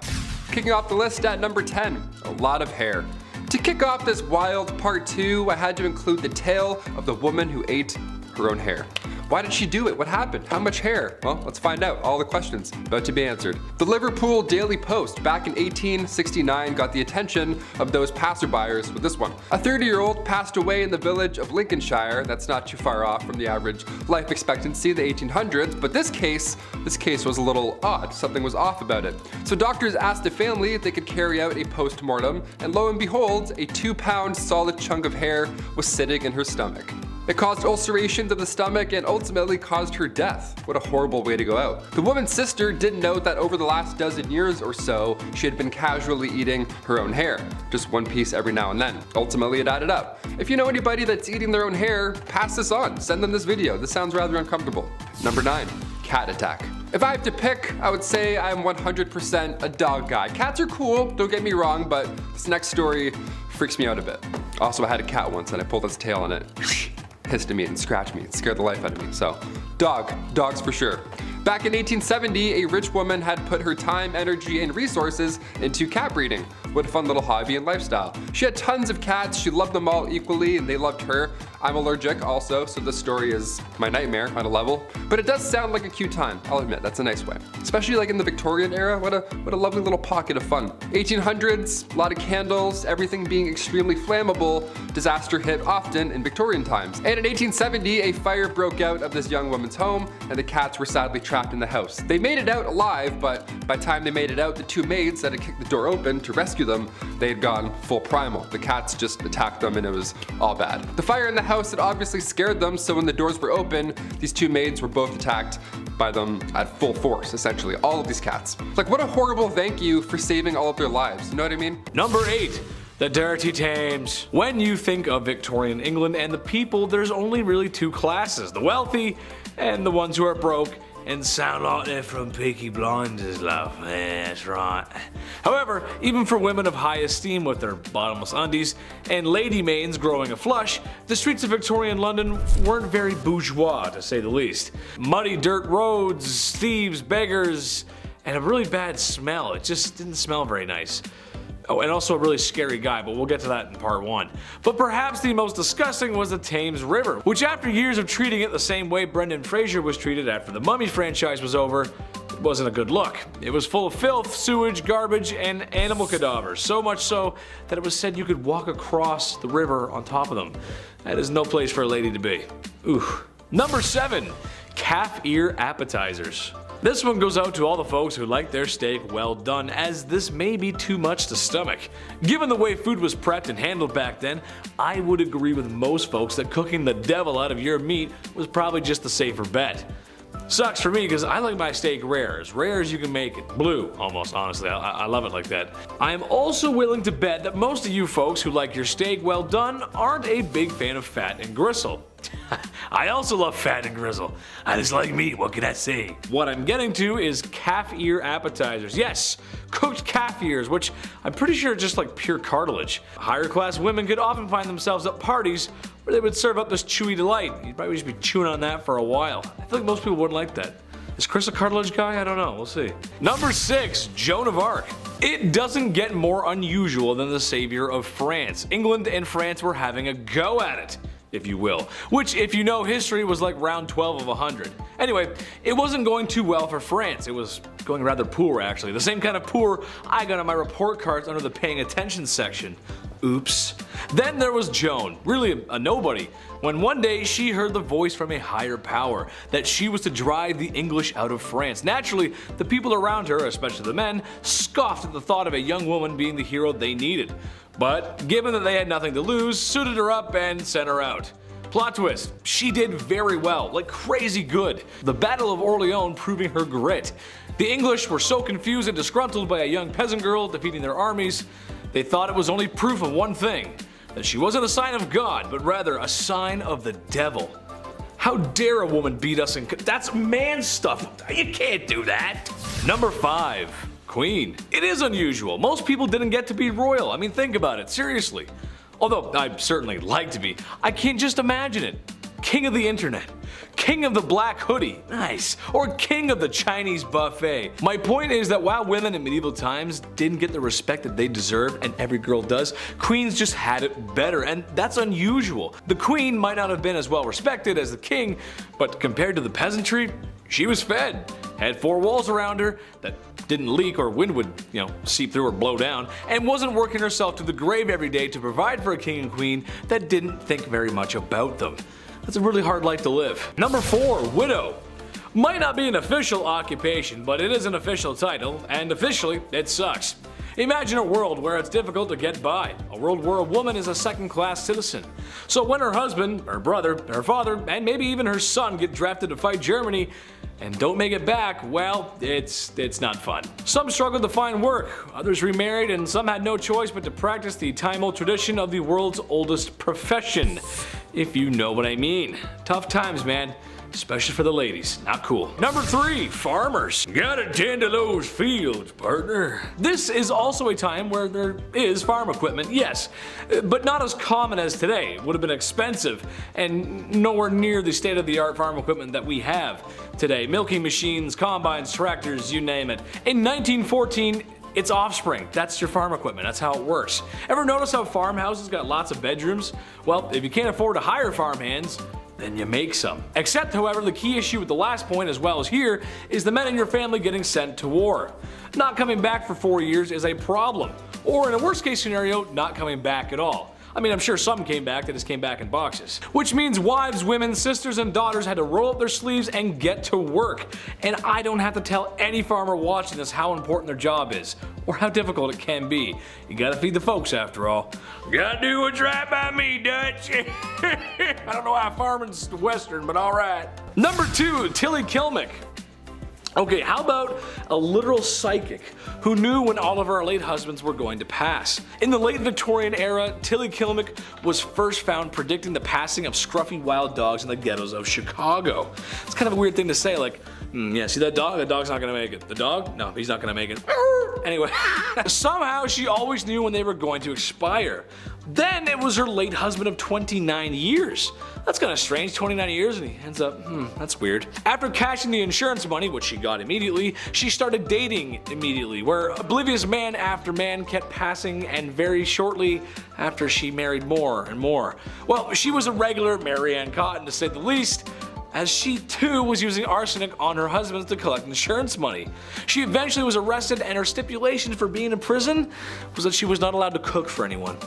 Kicking off the list at number 10, a lot of hair. To kick off this wild part 2, I had to include the tale of the woman who ate her own hair. Why did she do it? What happened? How much hair? Well, let's find out. All the questions about to be answered. The Liverpool Daily Post back in 1869 got the attention of those passerbyers with this one. A 30-year-old passed away in the village of Lincolnshire. That's not too far off from the average life expectancy in the 1800s, but this case was a little odd. Something was off about it. So doctors asked the family if they could carry out a post-mortem, and lo and behold, a 2-pound solid chunk of hair was sitting in her stomach. It caused ulcerations of the stomach and ultimately caused her death. What a horrible way to go out. The woman's sister did note that over the last dozen years or so, she had been casually eating her own hair, just one piece every now and then. Ultimately, it added up. If you know anybody that's eating their own hair, pass this on. Send them this video. This sounds rather uncomfortable. Number 9, cat attack. If I have to pick, I would say I'm 100% a dog guy. Cats are cool, don't get me wrong, but this next story freaks me out a bit. Also, I had a cat once and I pulled its tail on it. Hissed at me and scratched me and scared the life out of me. So, dogs for sure. Back in 1870, a rich woman had put her time, energy, and resources into cat breeding. What a fun little hobby and lifestyle. She had tons of cats, she loved them all equally, and they loved her. I'm allergic also, so this story is my nightmare on a level. But it does sound like a cute time, I'll admit, that's a nice way. Especially like in the Victorian era, what a lovely little pocket of fun. 1800s, a lot of candles, everything being extremely flammable, disaster hit often in Victorian times. And in 1870, a fire broke out of this young woman's home, and the cats were sadly trapped in the house. They made it out alive, but by the time they made it out, the 2 maids that had kicked the door open to rescue them, they had gone full primal. The cats just attacked them and it was all bad. The fire in the house house had obviously scared them, so when the doors were open, these two maids were both attacked by them at full force, essentially, all of these cats. Like, what a horrible thank you for saving all of their lives, you know what I mean? Number 8. The Dirty Tames. When you think of Victorian England and the people, there's only really two classes, the wealthy and the ones who are broke and sound like they're from Peaky Blinders, love. Yeah, that's right. However, even for women of high esteem with their bottomless undies and lady maidens growing a flush, the streets of Victorian London weren't very bourgeois, to say the least. Muddy dirt roads, thieves, beggars, and a really bad smell. It just didn't smell very nice. Oh, and also a really scary guy, but we'll get to that in part 1. But perhaps the most disgusting was the Thames River, which after years of treating it the same way Brendan Fraser was treated after the Mummy franchise was over, it wasn't a good look. It was full of filth, sewage, garbage, and animal cadavers, so much so that it was said you could walk across the river on top of them. That is no place for a lady to be. Ooh. Number 7. Calf ear appetizers. This one goes out to all the folks who like their steak well done, as this may be too much to stomach. Given the way food was prepped and handled back then, I would agree with most folks that cooking the devil out of your meat was probably just the safer bet. Sucks for me because I like my steak rare as you can make it. Blue, almost, honestly. I love it like that. I am also willing to bet that most of you folks who like your steak well done aren't a big fan of fat and gristle. I also love fat and grizzle. I just like meat, what can I say? What I'm getting to is calf ear appetizers. Yes, cooked calf ears, which I'm pretty sure are just like pure cartilage. Higher class women could often find themselves at parties where they would serve up this chewy delight. You'd probably just be chewing on that for a while. I feel like most people wouldn't like that. Is Chris a cartilage guy? I don't know, we'll see. Number 6, Joan of Arc. It doesn't get more unusual than the savior of France. England and France were having a go at it, if you will, which, if you know history, was like round 12 of 100. Anyway, it wasn't going too well for France. It was going rather poor, actually. The same kind of poor I got on my report cards under the paying attention section. Oops. Then there was Joan, really a nobody, when one day she heard the voice from a higher power that she was to drive the English out of France. Naturally, the people around her, especially the men, scoffed at the thought of a young woman being the hero they needed. But given that they had nothing to lose, suited her up and sent her out. Plot twist, she did very well, like crazy good. The Battle of Orleans proving her grit. The English were so confused and disgruntled by a young peasant girl defeating their armies, they thought it was only proof of one thing, that she wasn't a sign of God, but rather a sign of the devil. How dare a woman beat us in that's man stuff, you can't do that. Number 5. Queen. It is unusual. Most people didn't get to be royal. I mean, think about it, seriously. Although I'd certainly like to be, I can't just imagine it. King of the internet. King of the black hoodie. Nice. Or king of the Chinese buffet. My point is that while women in medieval times didn't get the respect that they deserved, and every girl does, queens just had it better, and that's unusual. The queen might not have been as well respected as the king, but compared to the peasantry, she was fed. Had 4 walls around her that didn't leak or wind would, seep through or blow down, and wasn't working herself to the grave every day to provide for a king and queen that didn't think very much about them. That's a really hard life to live. Number 4, widow. Might not be an official occupation, but it is an official title, and officially, it sucks. Imagine a world where it's difficult to get by, a world where a woman is a second-class citizen. So when her husband, her brother, her father, and maybe even her son get drafted to fight Germany and don't make it back, well, it's not fun. Some struggled to find work, others remarried, and some had no choice but to practice the time-old tradition of the world's oldest profession, if you know what I mean. Tough times, man. Especially for the ladies. Not cool. Number 3, farmers. Gotta tend to those fields, partner. This is also a time where there is farm equipment, yes, but not as common as today. It would have been expensive and nowhere near the state-of-the-art farm equipment that we have today. Milking machines, combines, tractors, you name it. In 1914, it's offspring. That's your farm equipment. That's how it works. Ever notice how farmhouses got lots of bedrooms? Well, if you can't afford to hire farmhands, then you make some. Except, however, the key issue with the last point as well as here is the men in your family getting sent to war. Not coming back for 4 years is a problem. Or in a worst case scenario, not coming back at all. I mean, I'm sure some came back, they just came back in boxes. Which means wives, women, sisters, and daughters had to roll up their sleeves and get to work. And I don't have to tell any farmer watching this how important their job is, or how difficult it can be. You gotta feed the folks after all. Gotta do what's right by me, Dutch. I don't know how farming's Western, but alright. Number 2, Tilly Kilmick. Okay, how about a literal psychic who knew when all of our late husbands were going to pass? In the late Victorian era, Tilly Kilmick was first found predicting the passing of scruffy wild dogs in the ghettos of Chicago. It's kind of a weird thing to say, like, yeah, see that dog? That dog's not gonna make it. The dog? No, he's not gonna make it. Anyway, somehow she always knew when they were going to expire. Then it was her late husband of 29 years. That's kind of strange, 29 years, and he ends up, that's weird. After cashing the insurance money, which she got immediately, she started dating immediately, where oblivious man after man kept passing, and very shortly after she married more and more. Well, she was a regular Mary Ann Cotton, to say the least, as she too was using arsenic on her husband to collect insurance money. She eventually was arrested, and her stipulation for being in prison was that she was not allowed to cook for anyone.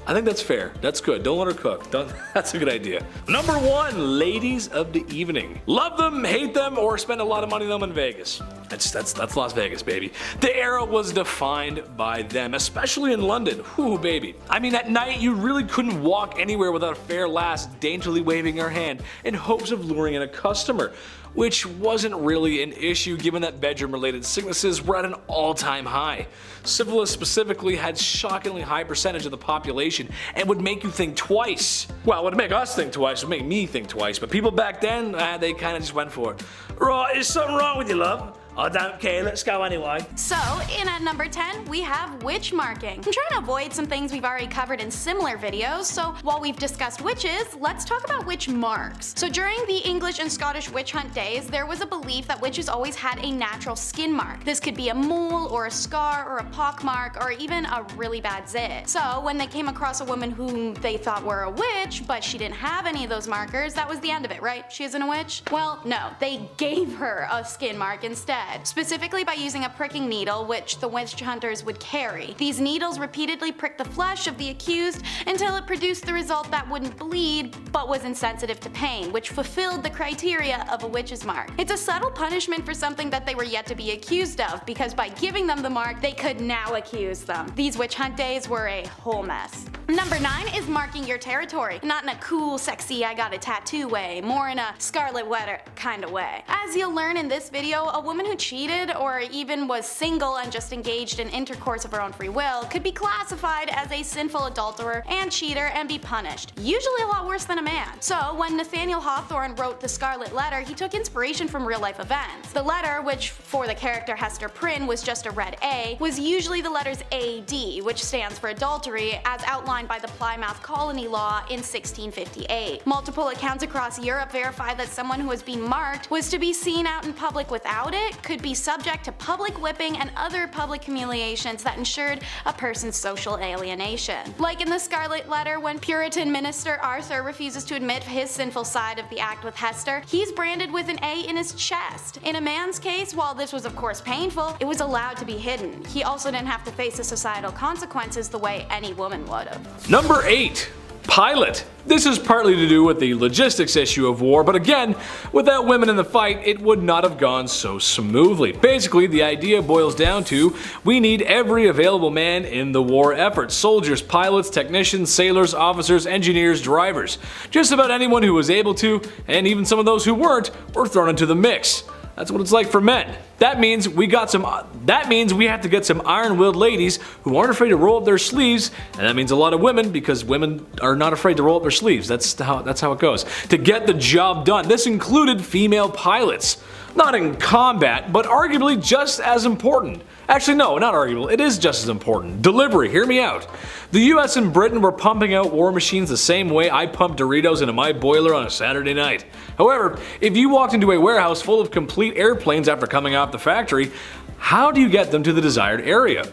I think that's fair. That's good. Don't let her cook. That's a good idea. Number 1, ladies of the evening. Love them, hate them, or spend a lot of money on them in Vegas. That's Las Vegas, baby. The era was defined by them, especially in London. Whoo, baby. I mean, at night you really couldn't walk anywhere without a fair lass daintily waving her hand in hopes of luring in a customer, which wasn't really an issue given that bedroom-related sicknesses were at an all-time high. Syphilis specifically had shockingly high percentage of the population and would make you think twice. Well, it would make us think twice, it would make me think twice, but people back then, they kinda just went for it. Right, is something wrong with you, love? I don't care, let's go anyway. So, in at number 10, we have witch marking. I'm trying to avoid some things we've already covered in similar videos, so while we've discussed witches, let's talk about witch marks. So during the English and Scottish witch hunt days, there was a belief that witches always had a natural skin mark. This could be a mole, or a scar, or a pock mark, or even a really bad zit. So when they came across a woman whom they thought were a witch, but she didn't have any of those markers, that was the end of it, right? She isn't a witch? Well, no, they gave her a skin mark instead. Specifically by using a pricking needle, which the witch hunters would carry. These needles repeatedly pricked the flesh of the accused until it produced the result that wouldn't bleed, but was insensitive to pain, which fulfilled the criteria of a witch's mark. It's a subtle punishment for something that they were yet to be accused of, because by giving them the mark, they could now accuse them. These witch hunt days were a whole mess. Number 9 is marking your territory. Not in a cool, sexy, I got a tattoo way, more in a Scarlet Letter kind of way. As you'll learn in this video, a woman who cheated or even was single and just engaged in intercourse of her own free will could be classified as a sinful adulterer and cheater and be punished, usually a lot worse than a man. So when Nathaniel Hawthorne wrote The Scarlet Letter, he took inspiration from real life events. The letter, which for the character Hester Prynne was just a red A, was usually the letters AD, which stands for adultery, as outlined by the Plymouth Colony Law in 1658. Multiple accounts across Europe verify that someone who was being marked was to be seen out in public without it, could be subject to public whipping and other public humiliations that ensured a person's social alienation. Like in The Scarlet Letter, when Puritan minister Arthur refuses to admit his sinful side of the act with Hester, he's branded with an A in his chest. In a man's case, while this was of course painful, it was allowed to be hidden. He also didn't have to face the societal consequences the way any woman would have. Number 8. Pilot. This is partly to do with the logistics issue of war, but again, without women in the fight, it would not have gone so smoothly. Basically, the idea boils down to, we need every available man in the war effort. Soldiers, pilots, technicians, sailors, officers, engineers, drivers. Just about anyone who was able to, and even some of those who weren't, were thrown into the mix. That's what it's like for men. That means we have to get some iron-willed ladies who aren't afraid to roll up their sleeves, and that means a lot of women, because women are not afraid to roll up their sleeves. That's how it goes. To get the job done. This included female pilots. Not in combat, but arguably just as important. Actually, no, not arguable. It is just as important. Delivery, hear me out. The US and Britain were pumping out war machines the same way I pump Doritos into my boiler on a Saturday night. However, if you walked into a warehouse full of complete airplanes after coming off the factory, how do you get them to the desired area?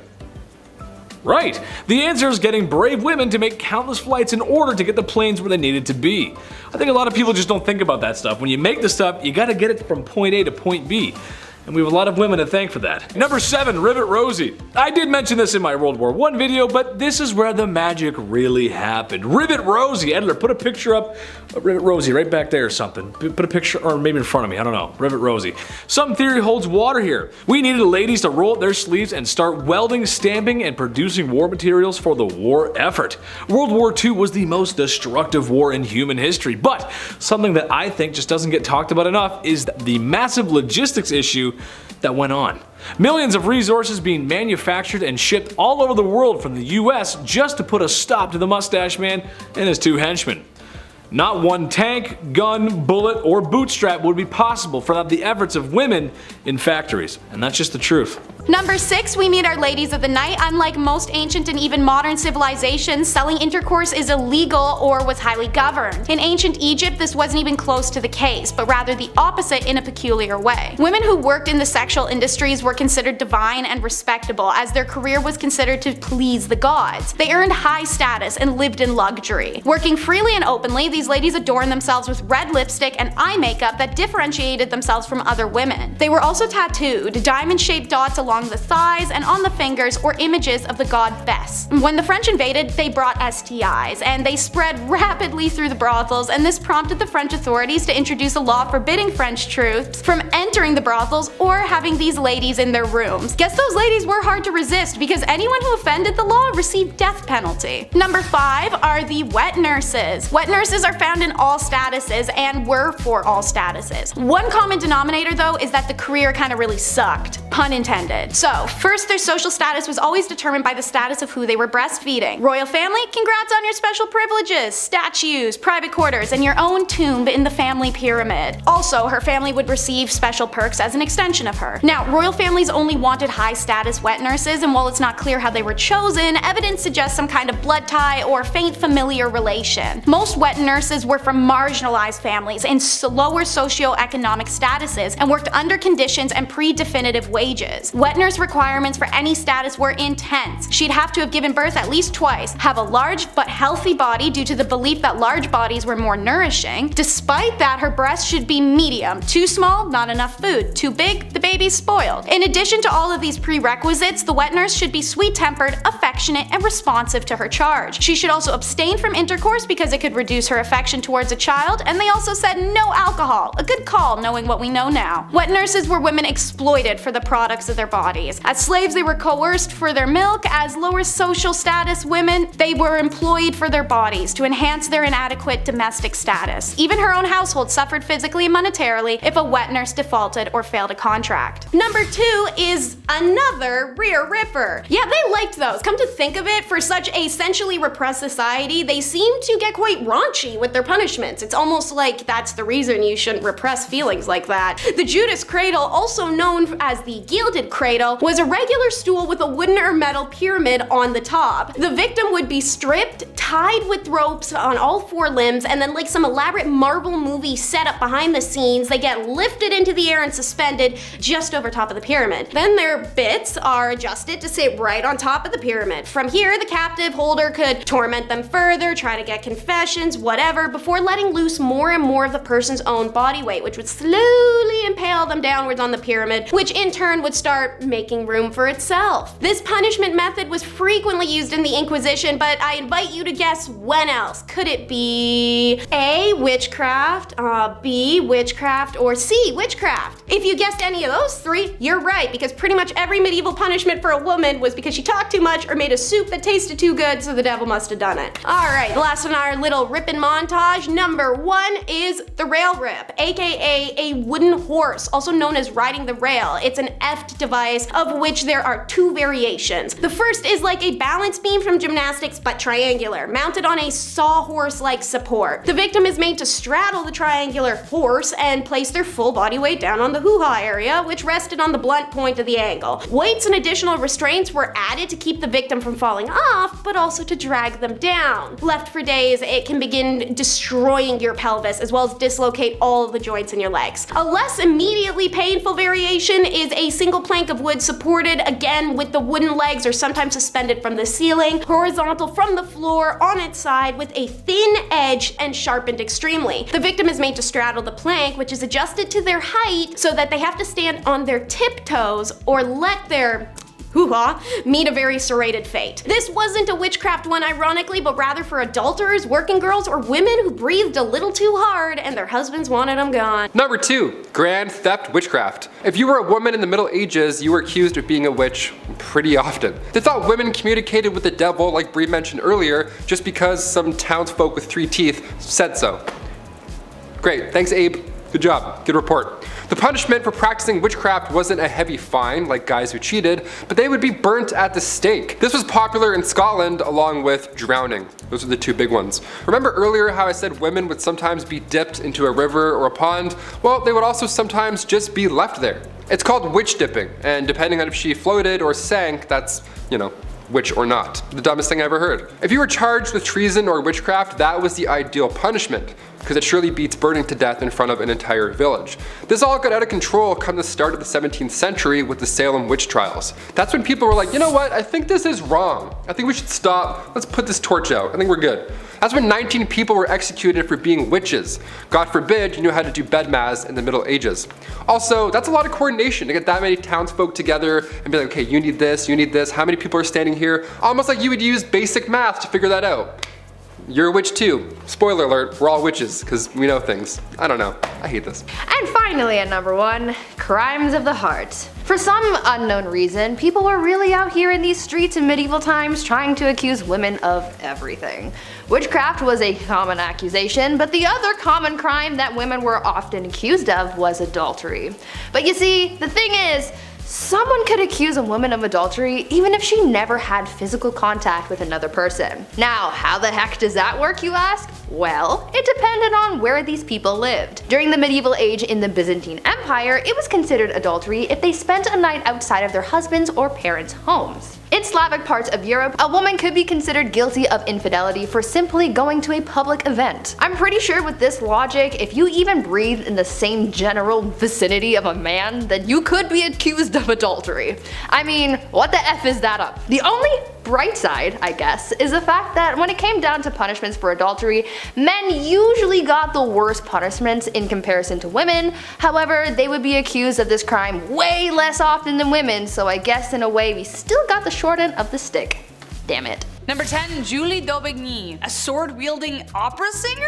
Right, the answer is getting brave women to make countless flights in order to get the planes where they needed to be. I think a lot of people just don't think about that stuff. When you make the stuff, you gotta get it from point A to point B. and we have a lot of women to thank for that. Number 7, Rivet Rosie. I did mention this in my World War I video, but this is where the magic really happened. Rivet Rosie. Editor, put a picture up of Rivet Rosie right back there or something. Put a picture, or maybe in front of me, I don't know. Rivet Rosie. Some theory holds water here. We needed ladies to roll up their sleeves and start welding, stamping, and producing war materials for the war effort. World War II was the most destructive war in human history, but something that I think just doesn't get talked about enough is the massive logistics issue that went on. Millions of resources being manufactured and shipped all over the world from the US just to put a stop to the Mustache Man and his 2 henchmen. Not one tank, gun, bullet, or bootstrap would be possible without the efforts of women in factories, and that's just the truth. Number 6, we meet our ladies of the night. Unlike most ancient and even modern civilizations, selling intercourse is illegal or was highly governed. In ancient Egypt, this wasn't even close to the case, but rather the opposite in a peculiar way. Women who worked in the sexual industries were considered divine and respectable, as their career was considered to please the gods. They earned high status and lived in luxury. Working freely and openly, these ladies adorned themselves with red lipstick and eye makeup that differentiated themselves from other women. They were also tattooed, diamond-shaped dots along the thighs and on the fingers, or images of the god Bes. When the French invaded, they brought STIs, and they spread rapidly through the brothels, and this prompted the French authorities to introduce a law forbidding French troops from entering the brothels or having these ladies in their rooms. Guess those ladies were hard to resist, because anyone who offended the law received death penalty. Number 5 are the wet nurses. Wet nurses are found in all statuses and were for all statuses. One common denominator though is that the career kind of really sucked, pun intended. So, first, their social status was always determined by the status of who they were breastfeeding. Royal family? Congrats on your special privileges, statues, private quarters, and your own tomb in the family pyramid. Also, her family would receive special perks as an extension of her. Now, royal families only wanted high status wet nurses, and while it's not clear how they were chosen, evidence suggests some kind of blood tie or faint familiar relation. Most wet nurses were from marginalized families in lower socioeconomic statuses and worked under conditions and pre-definitive wages. Wet nurse requirements for any status were intense. She'd have to have given birth at least twice, have a large but healthy body due to the belief that large bodies were more nourishing. Despite that, her breasts should be medium. Too small, not enough food. Too big, the baby's spoiled. In addition to all of these prerequisites, the wet nurse should be sweet-tempered, affectionate, and responsive to her charge. She should also abstain from intercourse because it could reduce her affection towards a child, and they also said no alcohol. A good call, knowing what we know now. Wet nurses were women exploited for the products of their bodies. As slaves, they were coerced for their milk. As lower social status women, they were employed for their bodies to enhance their inadequate domestic status. Even her own household suffered physically and monetarily if a wet nurse defaulted or failed a contract. Number 2 is another rear ripper. Yeah, they liked those. Come to think of it, for such a essentially repressed society, they seem to get quite raunchy with their punishments. It's almost like that's the reason you shouldn't repress feelings like that. The Judas cradle, also known as the gilded cradle, was a regular stool with a wooden or metal pyramid on the top. The victim would be stripped, tied with ropes on all 4 limbs, and then, like some elaborate Marvel movie setup behind the scenes, they get lifted into the air and suspended just over top of the pyramid. Then their bits are adjusted to sit right on top of the pyramid. From here, the captive holder could torment them further, try to get confessions, whatever, before letting loose more and more of the person's own body weight, which would slowly impale them downwards on the pyramid, which in turn would start making room for itself. This punishment method was frequently used in the Inquisition, but I invite you to guess when else. Could it be A, witchcraft, B, witchcraft, or C, witchcraft? If you guessed any of those 3, you're right, because pretty much every medieval punishment for a woman was because she talked too much or made a soup that tasted too good, so the devil must have done it. Alright, the last on our little ripping montage. Number 1 is the rail rip, aka a wooden horse, also known as riding the rail. It's an effed device of which there are 2 variations. The first is like a balance beam from gymnastics but triangular, mounted on a sawhorse-like support. The victim is made to straddle the triangular horse and place their full body weight down on the hoo-ha area, which rested on the blunt point of the angle. Weights and additional restraints were added to keep the victim from falling off, but also to drag them down. Left for days, it can begin destroying your pelvis as well as dislocate all of the joints in your legs. A less immediately painful variation is a single plank of of wood supported, again with the wooden legs or sometimes suspended from the ceiling, horizontal from the floor on its side with a thin edge and sharpened extremely. The victim is made to straddle the plank, which is adjusted to their height so that they have to stand on their tiptoes or let their hoo-ha, meet a very serrated fate. This wasn't a witchcraft one ironically, but rather for adulterers, working girls, or women who breathed a little too hard and their husbands wanted them gone. Number 2, grand theft witchcraft. If you were a woman in the Middle Ages, you were accused of being a witch pretty often. They thought women communicated with the devil, like Bree mentioned earlier, just because some townsfolk with 3 teeth said so. Great, thanks Abe. Good job, good report. The punishment for practicing witchcraft wasn't a heavy fine like guys who cheated, but they would be burnt at the stake. This was popular in Scotland along with drowning. Those are the 2 big ones. Remember earlier how I said women would sometimes be dipped into a river or a pond? Well, they would also sometimes just be left there. It's called witch dipping, and depending on if she floated or sank, that's, witch or not. The dumbest thing I ever heard. If you were charged with treason or witchcraft, that was the ideal punishment, because it surely beats burning to death in front of an entire village. This all got out of control come the start of the 17th century with the Salem witch trials. That's when people were like, you know what, I think this is wrong. I think we should stop, let's put this torch out, I think we're good. That's when 19 people were executed for being witches. God forbid you knew how to do bedmas in the Middle Ages. Also, that's a lot of coordination to get that many townsfolk together and be like, okay, you need this, how many people are standing here? Almost like you would use basic math to figure that out. You're a witch too. Spoiler alert, we're all witches, because we know things. I don't know, I hate this. And finally at number 1, crimes of the heart. For some unknown reason, people were really out here in these streets in medieval times trying to accuse women of everything. Witchcraft was a common accusation, but the other common crime that women were often accused of was adultery. But you see, the thing is, someone could accuse a woman of adultery even if she never had physical contact with another person. Now, how the heck does that work, you ask? Well, it depended on where these people lived. During the medieval age in the Byzantine Empire, it was considered adultery if they spent a night outside of their husbands' or parents' homes. In Slavic parts of Europe, a woman could be considered guilty of infidelity for simply going to a public event. I'm pretty sure with this logic, if you even breathed in the same general vicinity of a man, then you could be accused of adultery. I mean, what the F is that up? The only bright side, I guess, is the fact that when it came down to punishments for adultery, men usually got the worst punishments in comparison to women. However, they would be accused of this crime way less often than women, so I guess in a way we still got the short end of the stick. Damn it. Number 10, Julie Daubigny, a sword-wielding opera singer?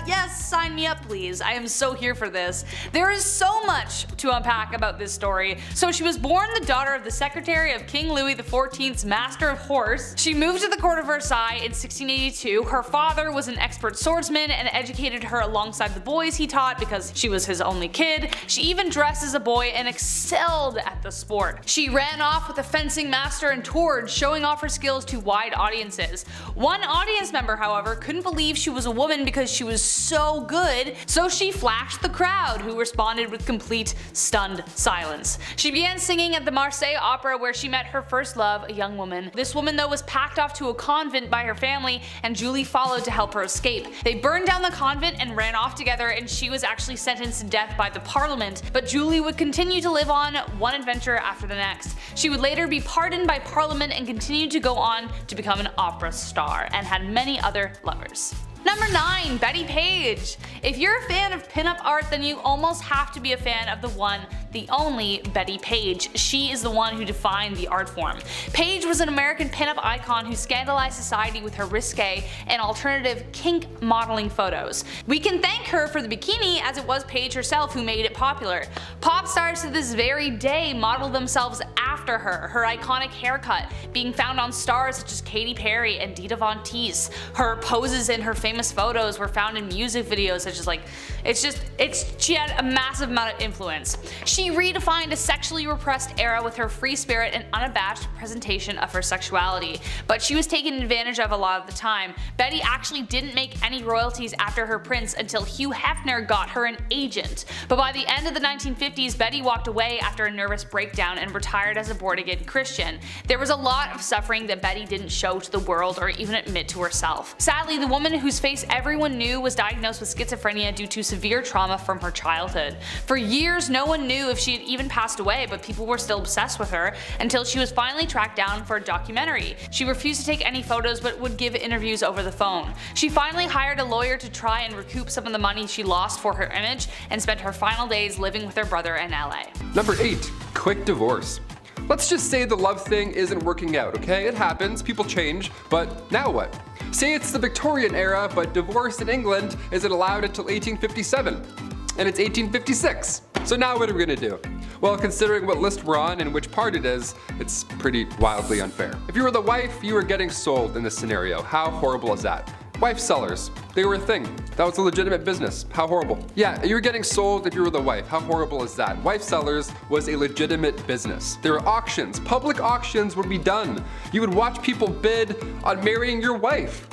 Yes, sign me up please. I am so here for this. There is so much to unpack about this story. So she was born the daughter of the secretary of King Louis XIV's Master of Horse. She moved to the court of Versailles in 1682. Her father was an expert swordsman and educated her alongside the boys he taught because she was his only kid. She even dressed as a boy and excelled at the sport. She ran off with a fencing master and toured, showing off her skills to wide audiences. One audience member, however, couldn't believe she was a woman because she was so good, so she flashed the crowd, who responded with complete stunned silence. She began singing at the Marseille Opera where she met her first love, a young woman. This woman though was packed off to a convent by her family, and Julie followed to help her escape. They burned down the convent and ran off together, and she was actually sentenced to death by the parliament, but Julie would continue to live on one adventure after the next. She would later be pardoned by parliament and continued to go on to become an opera star, and had many other lovers. Number 9, Betty Page. If you're a fan of pinup art, then you almost have to be a fan of the one, the only Betty Page. She is the one who defined the art form. Page was an American pinup icon who scandalized society with her risque and alternative kink modeling photos. We can thank her for the bikini, as it was Page herself who made it popular. Pop stars to this very day model themselves after her. Her iconic haircut being found on stars such as Katy Perry and Dita Von Teese. Her poses in her famous photos were found in music videos such as she had a massive amount of influence. She redefined a sexually repressed era with her free spirit and unabashed presentation of her sexuality, but she was taken advantage of a lot of the time. Betty actually didn't make any royalties after her prince until Hugh Hefner got her an agent, but by the end of the 1950s, Betty walked away after a nervous breakdown and retired as a born-again Christian. There was a lot of suffering that Betty didn't show to the world or even admit to herself. Sadly, the woman whose face everyone knew was diagnosed with schizophrenia due to severe trauma from her childhood. For years, no one knew if she had even passed away, but people were still obsessed with her until she was finally tracked down for a documentary. She refused to take any photos but would give interviews over the phone. She finally hired a lawyer to try and recoup some of the money she lost for her image and spent her final days living with her brother in LA. Number 8. Quick divorce. Let's just say the love thing isn't working out, okay? It happens, people change, but now what? Say it's the Victorian era, but divorce in England isn't allowed until 1857, and it's 1856. So now what are we gonna do? Well, considering what list we're on and which part it is, it's pretty wildly unfair. If you were the wife, you were getting sold in this scenario. How horrible is that? Wife sellers, they were a thing. That was a legitimate business. How horrible. Yeah, you were getting sold if you were the wife. How horrible is that? Wife sellers was a legitimate business. There were auctions. Public auctions would be done. You would watch people bid on marrying your wife.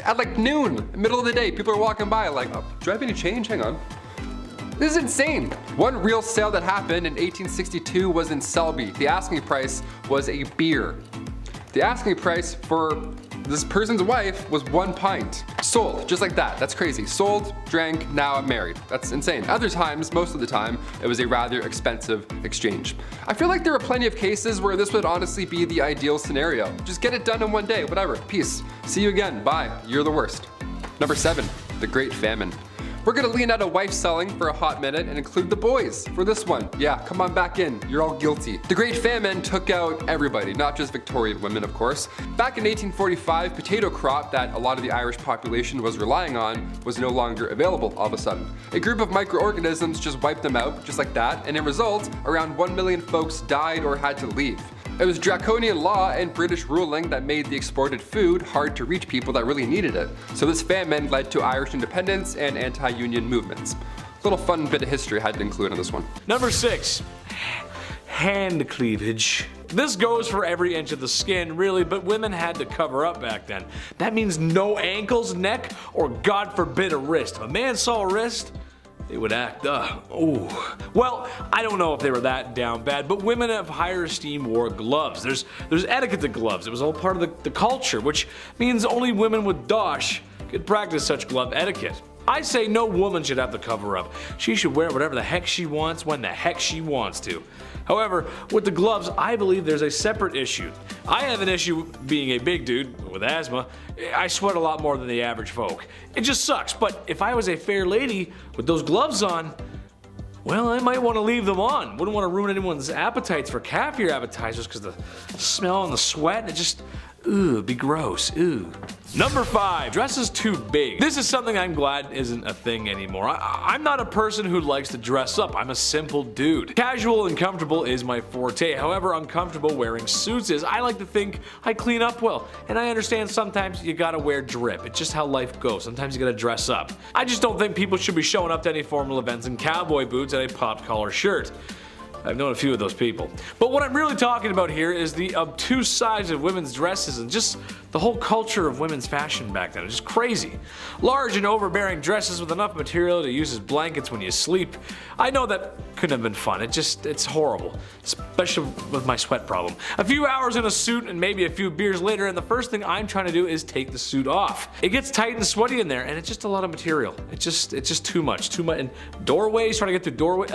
At like noon, middle of the day, people are walking by like, oh, do I have any change? Hang on. This is insane. One real sale that happened in 1862 was in Selby. The asking price was a beer. The asking price for this person's wife was 1 pint. Sold, just like that. That's crazy. Sold, drank, now I'm married. That's insane. Other times, most of the time, it was a rather expensive exchange. I feel like there are plenty of cases where this would honestly be the ideal scenario. Just get it done in one day, whatever. Peace. See you again. Bye. You're the worst. Number 7, the Great Famine. We're gonna lean out of wife selling for a hot minute and include the boys for this one. Yeah, come on back in, you're all guilty. The Great Famine took out everybody, not just Victorian women, of course. Back in 1845, potato crop that a lot of the Irish population was relying on was no longer available all of a sudden. A group of microorganisms just wiped them out, just like that, and in result, around 1 million folks died or had to leave. It was draconian law and British ruling that made the exported food hard to reach people that really needed it. So this famine led to Irish independence and anti-union movements. Little fun bit of history I had to include on this one. Number 6. Hand cleavage. This goes for every inch of the skin, really, but women had to cover up back then. That means no ankles, neck, or God forbid a wrist. If a man saw a wrist, they would act, ooh. Well, I don't know if they were that down bad, but women of higher esteem wore gloves. There's etiquette to gloves. It was all part of the culture, which means only women with dosh could practice such glove etiquette. I say no woman should have to cover up. She should wear whatever the heck she wants when the heck she wants to. However, with the gloves, I believe there's a separate issue. I have an issue being a big dude with asthma. I sweat a lot more than the average folk. It just sucks, but if I was a fair lady with those gloves on, well, I might want to leave them on. Wouldn't want to ruin anyone's appetites for caviar appetizers because the smell and the sweat, it just, it'd be gross, Number 5, dresses too big. This is something I'm glad isn't a thing anymore. I'm not a person who likes to dress up. I'm a simple dude. Casual and comfortable is my forte. However uncomfortable wearing suits is, I like to think I clean up well. And I understand sometimes you gotta wear drip. It's just how life goes. Sometimes you gotta dress up. I just don't think people should be showing up to any formal events in cowboy boots and a popped collar shirt. I've known a few of those people. But what I'm really talking about here is the obtuse size of women's dresses and just the whole culture of women's fashion back then. It's just crazy. Large and overbearing dresses with enough material to use as blankets when you sleep. I know that couldn't have been fun. It's horrible. Especially with my sweat problem. A few hours in a suit and maybe a few beers later, and the first thing I'm trying to do is take the suit off. It gets tight and sweaty in there, and it's just a lot of material. It's just too much. And doorways, trying to get through doorway,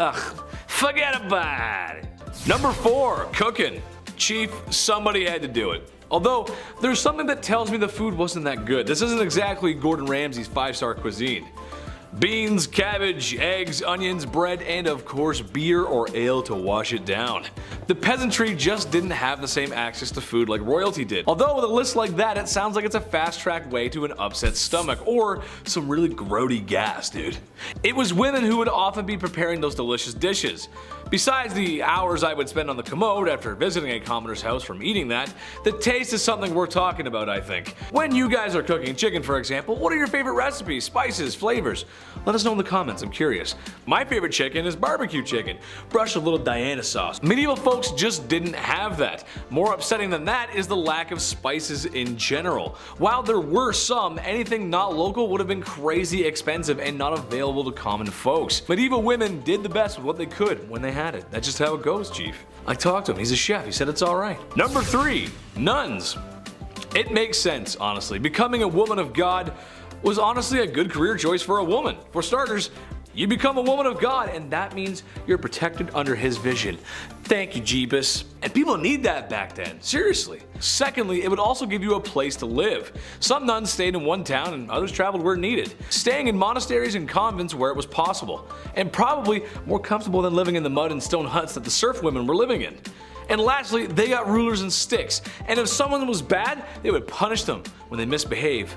forget about it. Number 4, cooking. Chief, somebody had to do it. Although, there's something that tells me the food wasn't that good. This isn't exactly Gordon Ramsay's 5-star cuisine. Beans, cabbage, eggs, onions, bread, and of course beer or ale to wash it down. The peasantry just didn't have the same access to food like royalty did. Although with a list like that, it sounds like it's a fast-track way to an upset stomach or some really grody gas, dude. It was women who would often be preparing those delicious dishes. Besides the hours I would spend on the commode after visiting a commoner's house from eating that, the taste is something worth talking about, I think. When you guys are cooking chicken, for example, what are your favorite recipes, spices, flavors? Let us know in the comments, I'm curious. My favorite chicken is barbecue chicken, brushed with a little Diana sauce. Medieval folks just didn't have that. More upsetting than that is the lack of spices in general. While there were some, anything not local would have been crazy expensive and not available to common folks. Medieval women did the best with what they could when they had it. That's just how it goes, Chief. I talked to him, he's a chef, he said it's alright. Number 3, nuns. It makes sense, honestly. Becoming a woman of God was honestly a good career choice for a woman. For starters, you become a woman of God, and that means you're protected under His vision. Thank you, Jeebus. And people need that back then, seriously. Secondly, it would also give you a place to live. Some nuns stayed in one town and others traveled where needed, staying in monasteries and convents where it was possible, and probably more comfortable than living in the mud and stone huts that the serf women were living in. And lastly, they got rulers and sticks, and if someone was bad, they would punish them when they misbehave.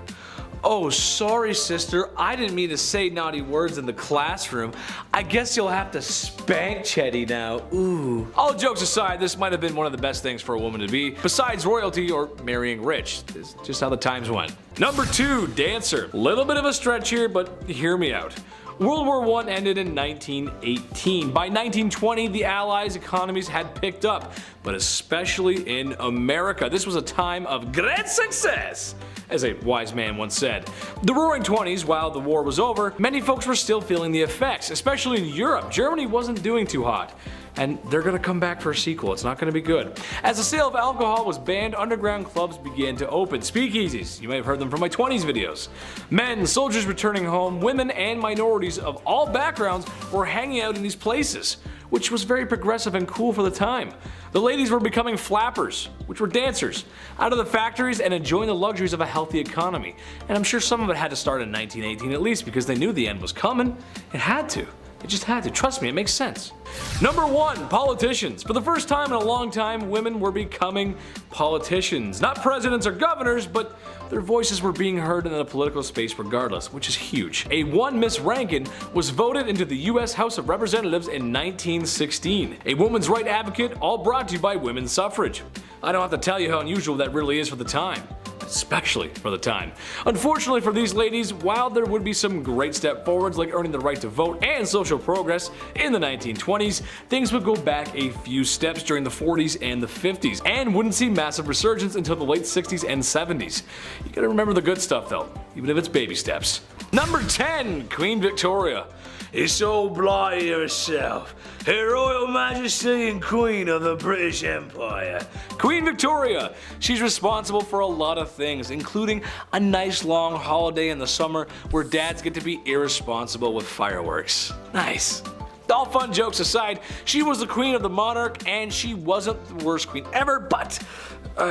Oh, sorry sister, I didn't mean to say naughty words in the classroom. I guess you'll have to spank Chetty now, ooh. All jokes aside, this might have been one of the best things for a woman to be, besides royalty or marrying rich. It's just how the times went. Number 2, dancer. Little bit of a stretch here, but hear me out. World War I ended in 1918. By 1920, the Allies' economies had picked up, but especially in America. This was a time of great success, as a wise man once said. The Roaring 20s, while the war was over, many folks were still feeling the effects, especially in Europe. Germany wasn't doing too hot. And they're gonna come back for a sequel, it's not gonna be good. As the sale of alcohol was banned, underground clubs began to open. Speakeasies, you may have heard them from my 20s videos. Men, soldiers returning home, women, and minorities of all backgrounds were hanging out in these places, which was very progressive and cool for the time. The ladies were becoming flappers, which were dancers, out of the factories and enjoying the luxuries of a healthy economy. And I'm sure some of it had to start in 1918 at least, because they knew the end was coming. It had to. It just had to. Trust me, it makes sense. Number 1, politicians. For the first time in a long time, women were becoming politicians. Not presidents or governors, but their voices were being heard in the political space regardless, which is huge. A one Miss Rankin was voted into the US House of Representatives in 1916. A woman's right advocate, all brought to you by women's suffrage. I don't have to tell you how unusual that really is for the time. Especially for the time. Unfortunately for these ladies, while there would be some great step forwards like earning the right to vote and social progress in the 1920s, things would go back a few steps during the 40s and the 50s, and wouldn't see massive resurgence until the late 60s and 70s. You gotta remember the good stuff though, even if it's baby steps. Number 10, Queen Victoria. It's all bloody herself, Her Royal Majesty and Queen of the British Empire. Queen Victoria. She's responsible for a lot of things, including a nice long holiday in the summer where dads get to be irresponsible with fireworks. Nice. All fun jokes aside, she was the queen of the monarch, and she wasn't the worst queen ever, but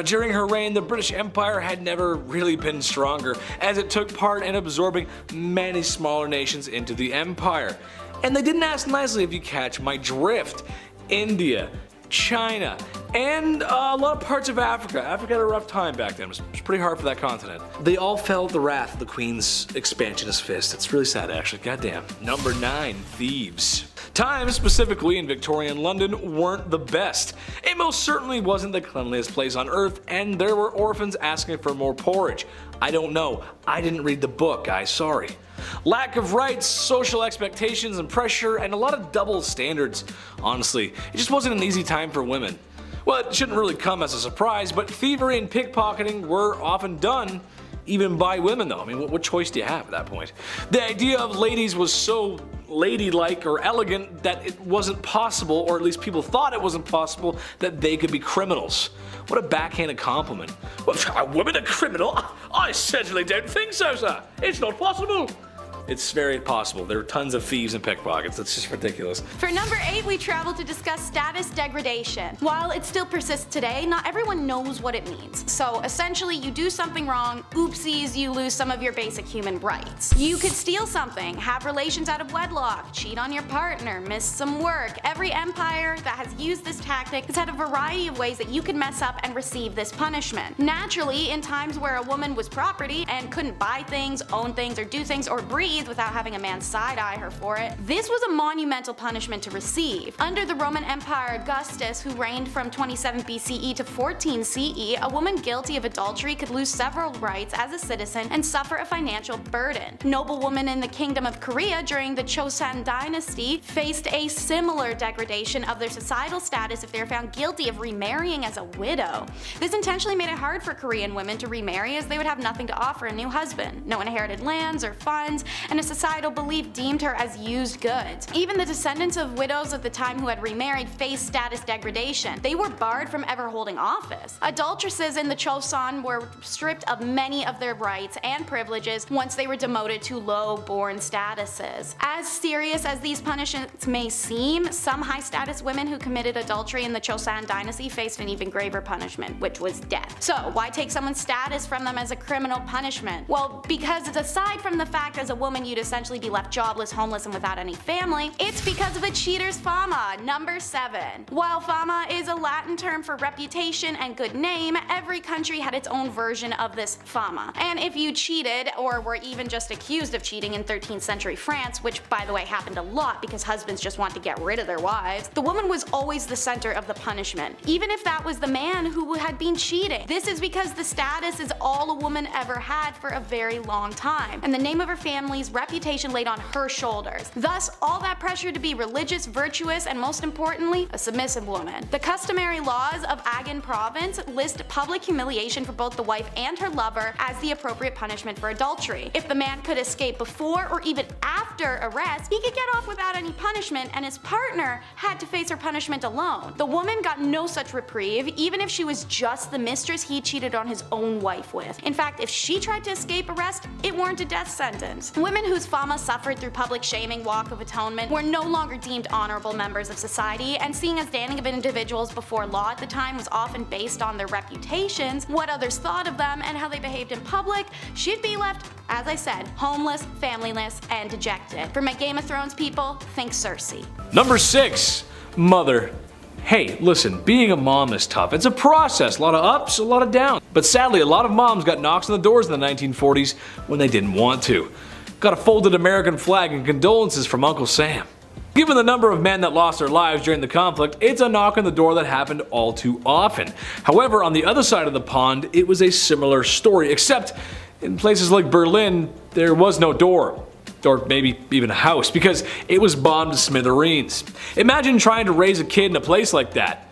during her reign, the British Empire had never really been stronger, as it took part in absorbing many smaller nations into the empire. And they didn't ask nicely, if you catch my drift. India, China, and a lot of parts of Africa. Africa had a rough time back then. It was pretty hard for that continent. They all felt the wrath of the Queen's expansionist fist. It's really sad, actually. Goddamn. Number 9, thieves. Times, specifically in Victorian London, weren't the best. It most certainly wasn't the cleanliest place on earth, and there were orphans asking for more porridge. I don't know. I didn't read the book, guys. Sorry. Lack of rights, social expectations and pressure, and a lot of double standards. Honestly, it just wasn't an easy time for women. Well, it shouldn't really come as a surprise, but thievery and pickpocketing were often done even by women though. I mean, what choice do you have at that point? The idea of ladies was so ladylike or elegant that it wasn't possible, or at least people thought it wasn't possible, that they could be criminals. What a backhanded compliment. What, a woman a criminal? I certainly don't think so, sir. It's not possible. It's very possible. There are tons of thieves and pickpockets. That's just ridiculous. For number 8, we travel to discuss status degradation. While it still persists today, not everyone knows what it means. So essentially, you do something wrong, oopsies, you lose some of your basic human rights. You could steal something, have relations out of wedlock, cheat on your partner, miss some work. Every empire that has used this tactic has had a variety of ways that you could mess up and receive this punishment. Naturally, in times where a woman was property and couldn't buy things, own things, or do things, or breathe without having a man side-eye her for it, this was a monumental punishment to receive. Under the Roman Empire Augustus, who reigned from 27 BCE to 14 CE, a woman guilty of adultery could lose several rights as a citizen and suffer a financial burden. Noblewomen in the Kingdom of Korea during the Joseon dynasty faced a similar degradation of their societal status if they were found guilty of remarrying as a widow. This intentionally made it hard for Korean women to remarry, as they would have nothing to offer a new husband. No inherited lands or funds, and a societal belief deemed her as used goods. Even the descendants of widows of the time who had remarried faced status degradation. They were barred from ever holding office. Adulteresses in the Choson were stripped of many of their rights and privileges once they were demoted to low-born statuses. As serious as these punishments may seem, some high-status women who committed adultery in the Choson dynasty faced an even graver punishment, which was death. So why take someone's status from them as a criminal punishment? Well, because aside from the fact as a woman you'd essentially be left jobless, homeless, and without any family, it's because of a cheater's fama. Number 7. While fama is a Latin term for reputation and good name, every country had its own version of this fama. And if you cheated, or were even just accused of cheating in 13th century France, which by the way happened a lot because husbands just want to get rid of their wives, the woman was always the center of the punishment, even if that was the man who had been cheating. This is because the status is all a woman ever had for a very long time, and the name of her family's reputation laid on her shoulders. Thus, all that pressure to be religious, virtuous, and most importantly, a submissive woman. The customary laws of Agan province list public humiliation for both the wife and her lover as the appropriate punishment for adultery. If the man could escape before or even after arrest, he could get off without any punishment, and his partner had to face her punishment alone. The woman got no such reprieve, even if she was just the mistress he cheated on his own wife with. In fact, if she tried to escape arrest, it warranted a death sentence. Women whose fama suffered through public shaming, walk of atonement, were no longer deemed honorable members of society, and seeing as standing of individuals before law at the time was often based on their reputations, what others thought of them, and how they behaved in public, she'd be left, as I said, homeless, familyless, and dejected. For my Game of Thrones people, think Cersei. Number 6. Mother. Hey, listen, being a mom is tough. It's a process, a lot of ups, a lot of downs. But sadly, a lot of moms got knocks on the doors in the 1940s when they didn't want to. Got a folded American flag and condolences from Uncle Sam. Given the number of men that lost their lives during the conflict, it's a knock on the door that happened all too often. However, on the other side of the pond, it was a similar story, except in places like Berlin, there was no door. Or maybe even a house, because it was bombed to smithereens. Imagine trying to raise a kid in a place like that.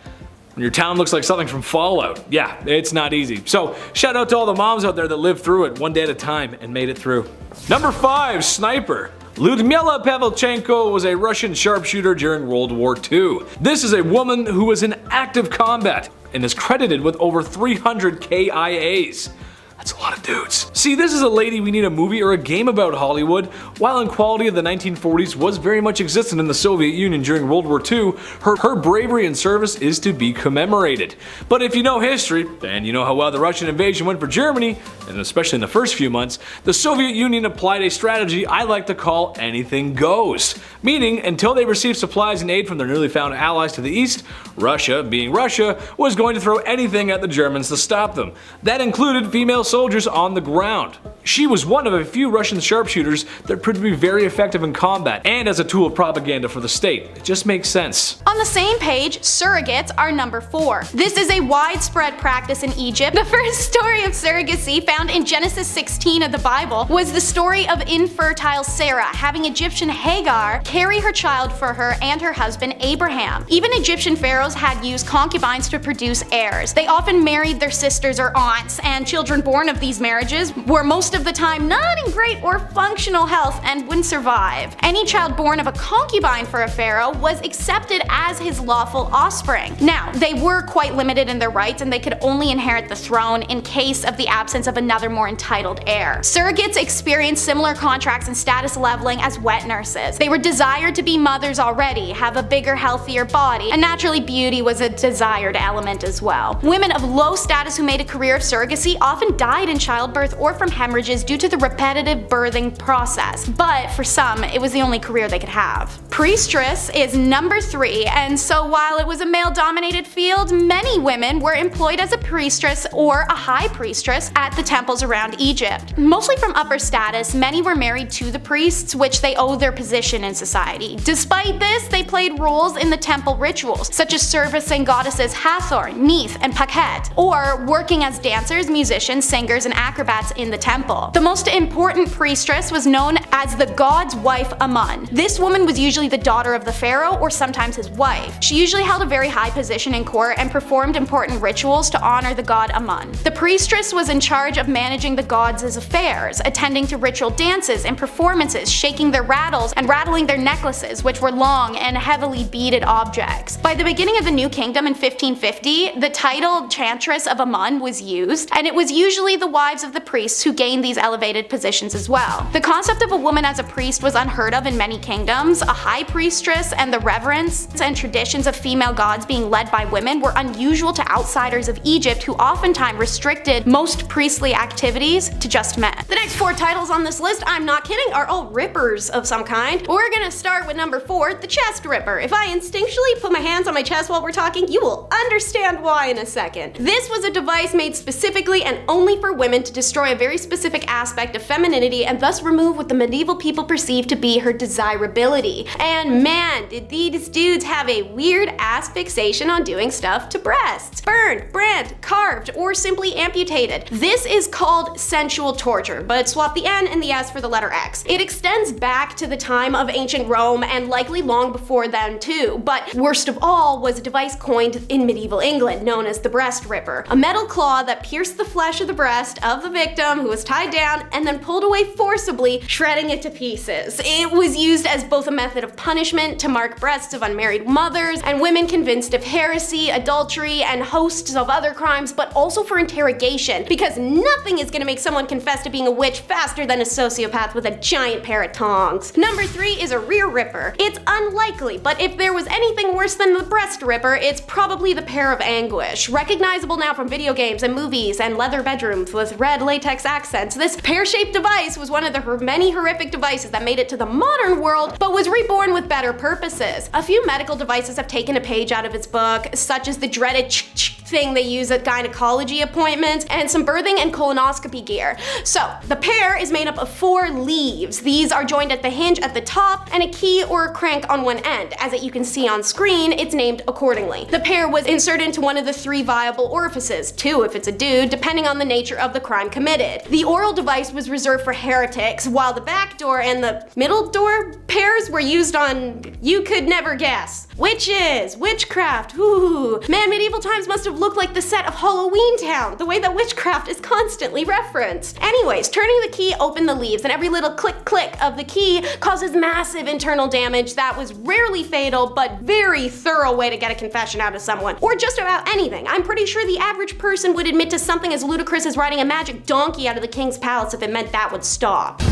When your town looks like something from Fallout. Yeah, it's not easy. So shout out to all the moms out there that lived through it one day at a time and made it through. Number 5. Sniper. Lyudmila Pavlichenko was a Russian sharpshooter during World War II. This is a woman who was in active combat and is credited with over 300 KIAs. That's a lot of dudes. See, this is a lady we need a movie or a game about, Hollywood. While inequality of the 1940s was very much existent in the Soviet Union during World War II, her bravery and service is to be commemorated. But if you know history, and you know how well the Russian invasion went for Germany, and especially in the first few months, the Soviet Union applied a strategy I like to call anything goes. Meaning, until they received supplies and aid from their newly found allies to the east, Russia, being Russia, was going to throw anything at the Germans to stop them. That included female soldiers on the ground. She was one of a few Russian sharpshooters that proved to be very effective in combat and as a tool of propaganda for the state. It just makes sense. On the same page, surrogates are number 4. This is a widespread practice in Egypt. The first story of surrogacy found in Genesis 16 of the Bible was the story of infertile Sarah having Egyptian Hagar carry her child for her and her husband Abraham. Even Egyptian pharaohs had used concubines to produce heirs. They often married their sisters or aunts, and children born of these marriages were most of the time not in great or functional health and wouldn't survive. Any child born of a concubine for a pharaoh was accepted as his lawful offspring. Now, they were quite limited in their rights, and they could only inherit the throne in case of the absence of another more entitled heir. Surrogates experienced similar contracts and status leveling as wet nurses. They were desired to be mothers already, have a bigger, healthier body, and naturally beauty was a desired element as well. Women of low status who made a career of surrogacy often died in childbirth or from hemorrhages due to the repetitive birthing process, but for some, it was the only career they could have. Priestess is number 3, and so while it was a male-dominated field, many women were employed as a priestess or a high priestess at the temples around Egypt. Mostly from upper status, many were married to the priests, which they owed their position in society. Despite this, they played roles in the temple rituals, such as servicing goddesses Hathor, Neith, and Pakhet, or working as dancers, musicians, singers, singers and acrobats in the temple. The most important priestess was known as the god's wife Amun. This woman was usually the daughter of the pharaoh or sometimes his wife. She usually held a very high position in court and performed important rituals to honor the god Amun. The priestess was in charge of managing the gods' affairs, attending to ritual dances and performances, shaking their rattles and rattling their necklaces, which were long and heavily beaded objects. By the beginning of the New Kingdom in 1550, the title Chantress of Amun was used, and it was usually the wives of the priests who gained these elevated positions as well. The concept of a woman as a priest was unheard of in many kingdoms. A high priestess and the reverence and traditions of female gods being led by women were unusual to outsiders of Egypt, who oftentimes restricted most priestly activities to just men. The next 4 titles on this list, I'm not kidding, are all rippers of some kind. We're gonna start with number 4, the chest ripper. If I instinctually put my hands on my chest while we're talking, you will understand why in a second. This was a device made specifically and only for women to destroy a very specific aspect of femininity and thus remove what the medieval people perceived to be her desirability. And man, did these dudes have a weird ass fixation on doing stuff to breasts. Burned, brand, carved, or simply amputated. This is called sensual torture, but swap the N and the S for the letter X. It extends back to the time of ancient Rome and likely long before then too, but worst of all was a device coined in medieval England known as the breast ripper. A metal claw that pierced the flesh of the breast of the victim who was tied down and then pulled away forcibly, shredding it to pieces. It was used as both a method of punishment to mark breasts of unmarried mothers and women convinced of heresy, adultery, and hosts of other crimes, but also for interrogation, because nothing is gonna make someone confess to being a witch faster than a sociopath with a giant pair of tongs. Number 3 is a rear ripper. It's unlikely, but if there was anything worse than the breast ripper, it's probably the pair of anguish. Recognizable now from video games and movies and leather bedrooms with red latex accents, this pear-shaped device was one of the many horrific devices that made it to the modern world, but was reborn with better purposes. A few medical devices have taken a page out of its book, such as the dreaded thing they use at gynecology appointments, and some birthing and colonoscopy gear. So, the pear is made up of 4 leaves. These are joined at the hinge at the top and a key or a crank on one end. As you can see on screen, it's named accordingly. The pear was inserted into one of the 3 viable orifices, 2 if it's a dude, depending on the nature of the crime committed. The oral device was reserved for heretics, while the back door and the middle door pairs were used on, you could never guess, witches, witchcraft. Ooh, man, medieval times must have looked like the set of Halloween Town, the way that witchcraft is constantly referenced. Anyways, turning the key opened the leaves, and every little click of the key causes massive internal damage that was rarely fatal, but very thorough way to get a confession out of someone, or just about anything. I'm pretty sure the average person would admit to something as ludicrous as riding a magic donkey out of the king's palace if it meant that would stop.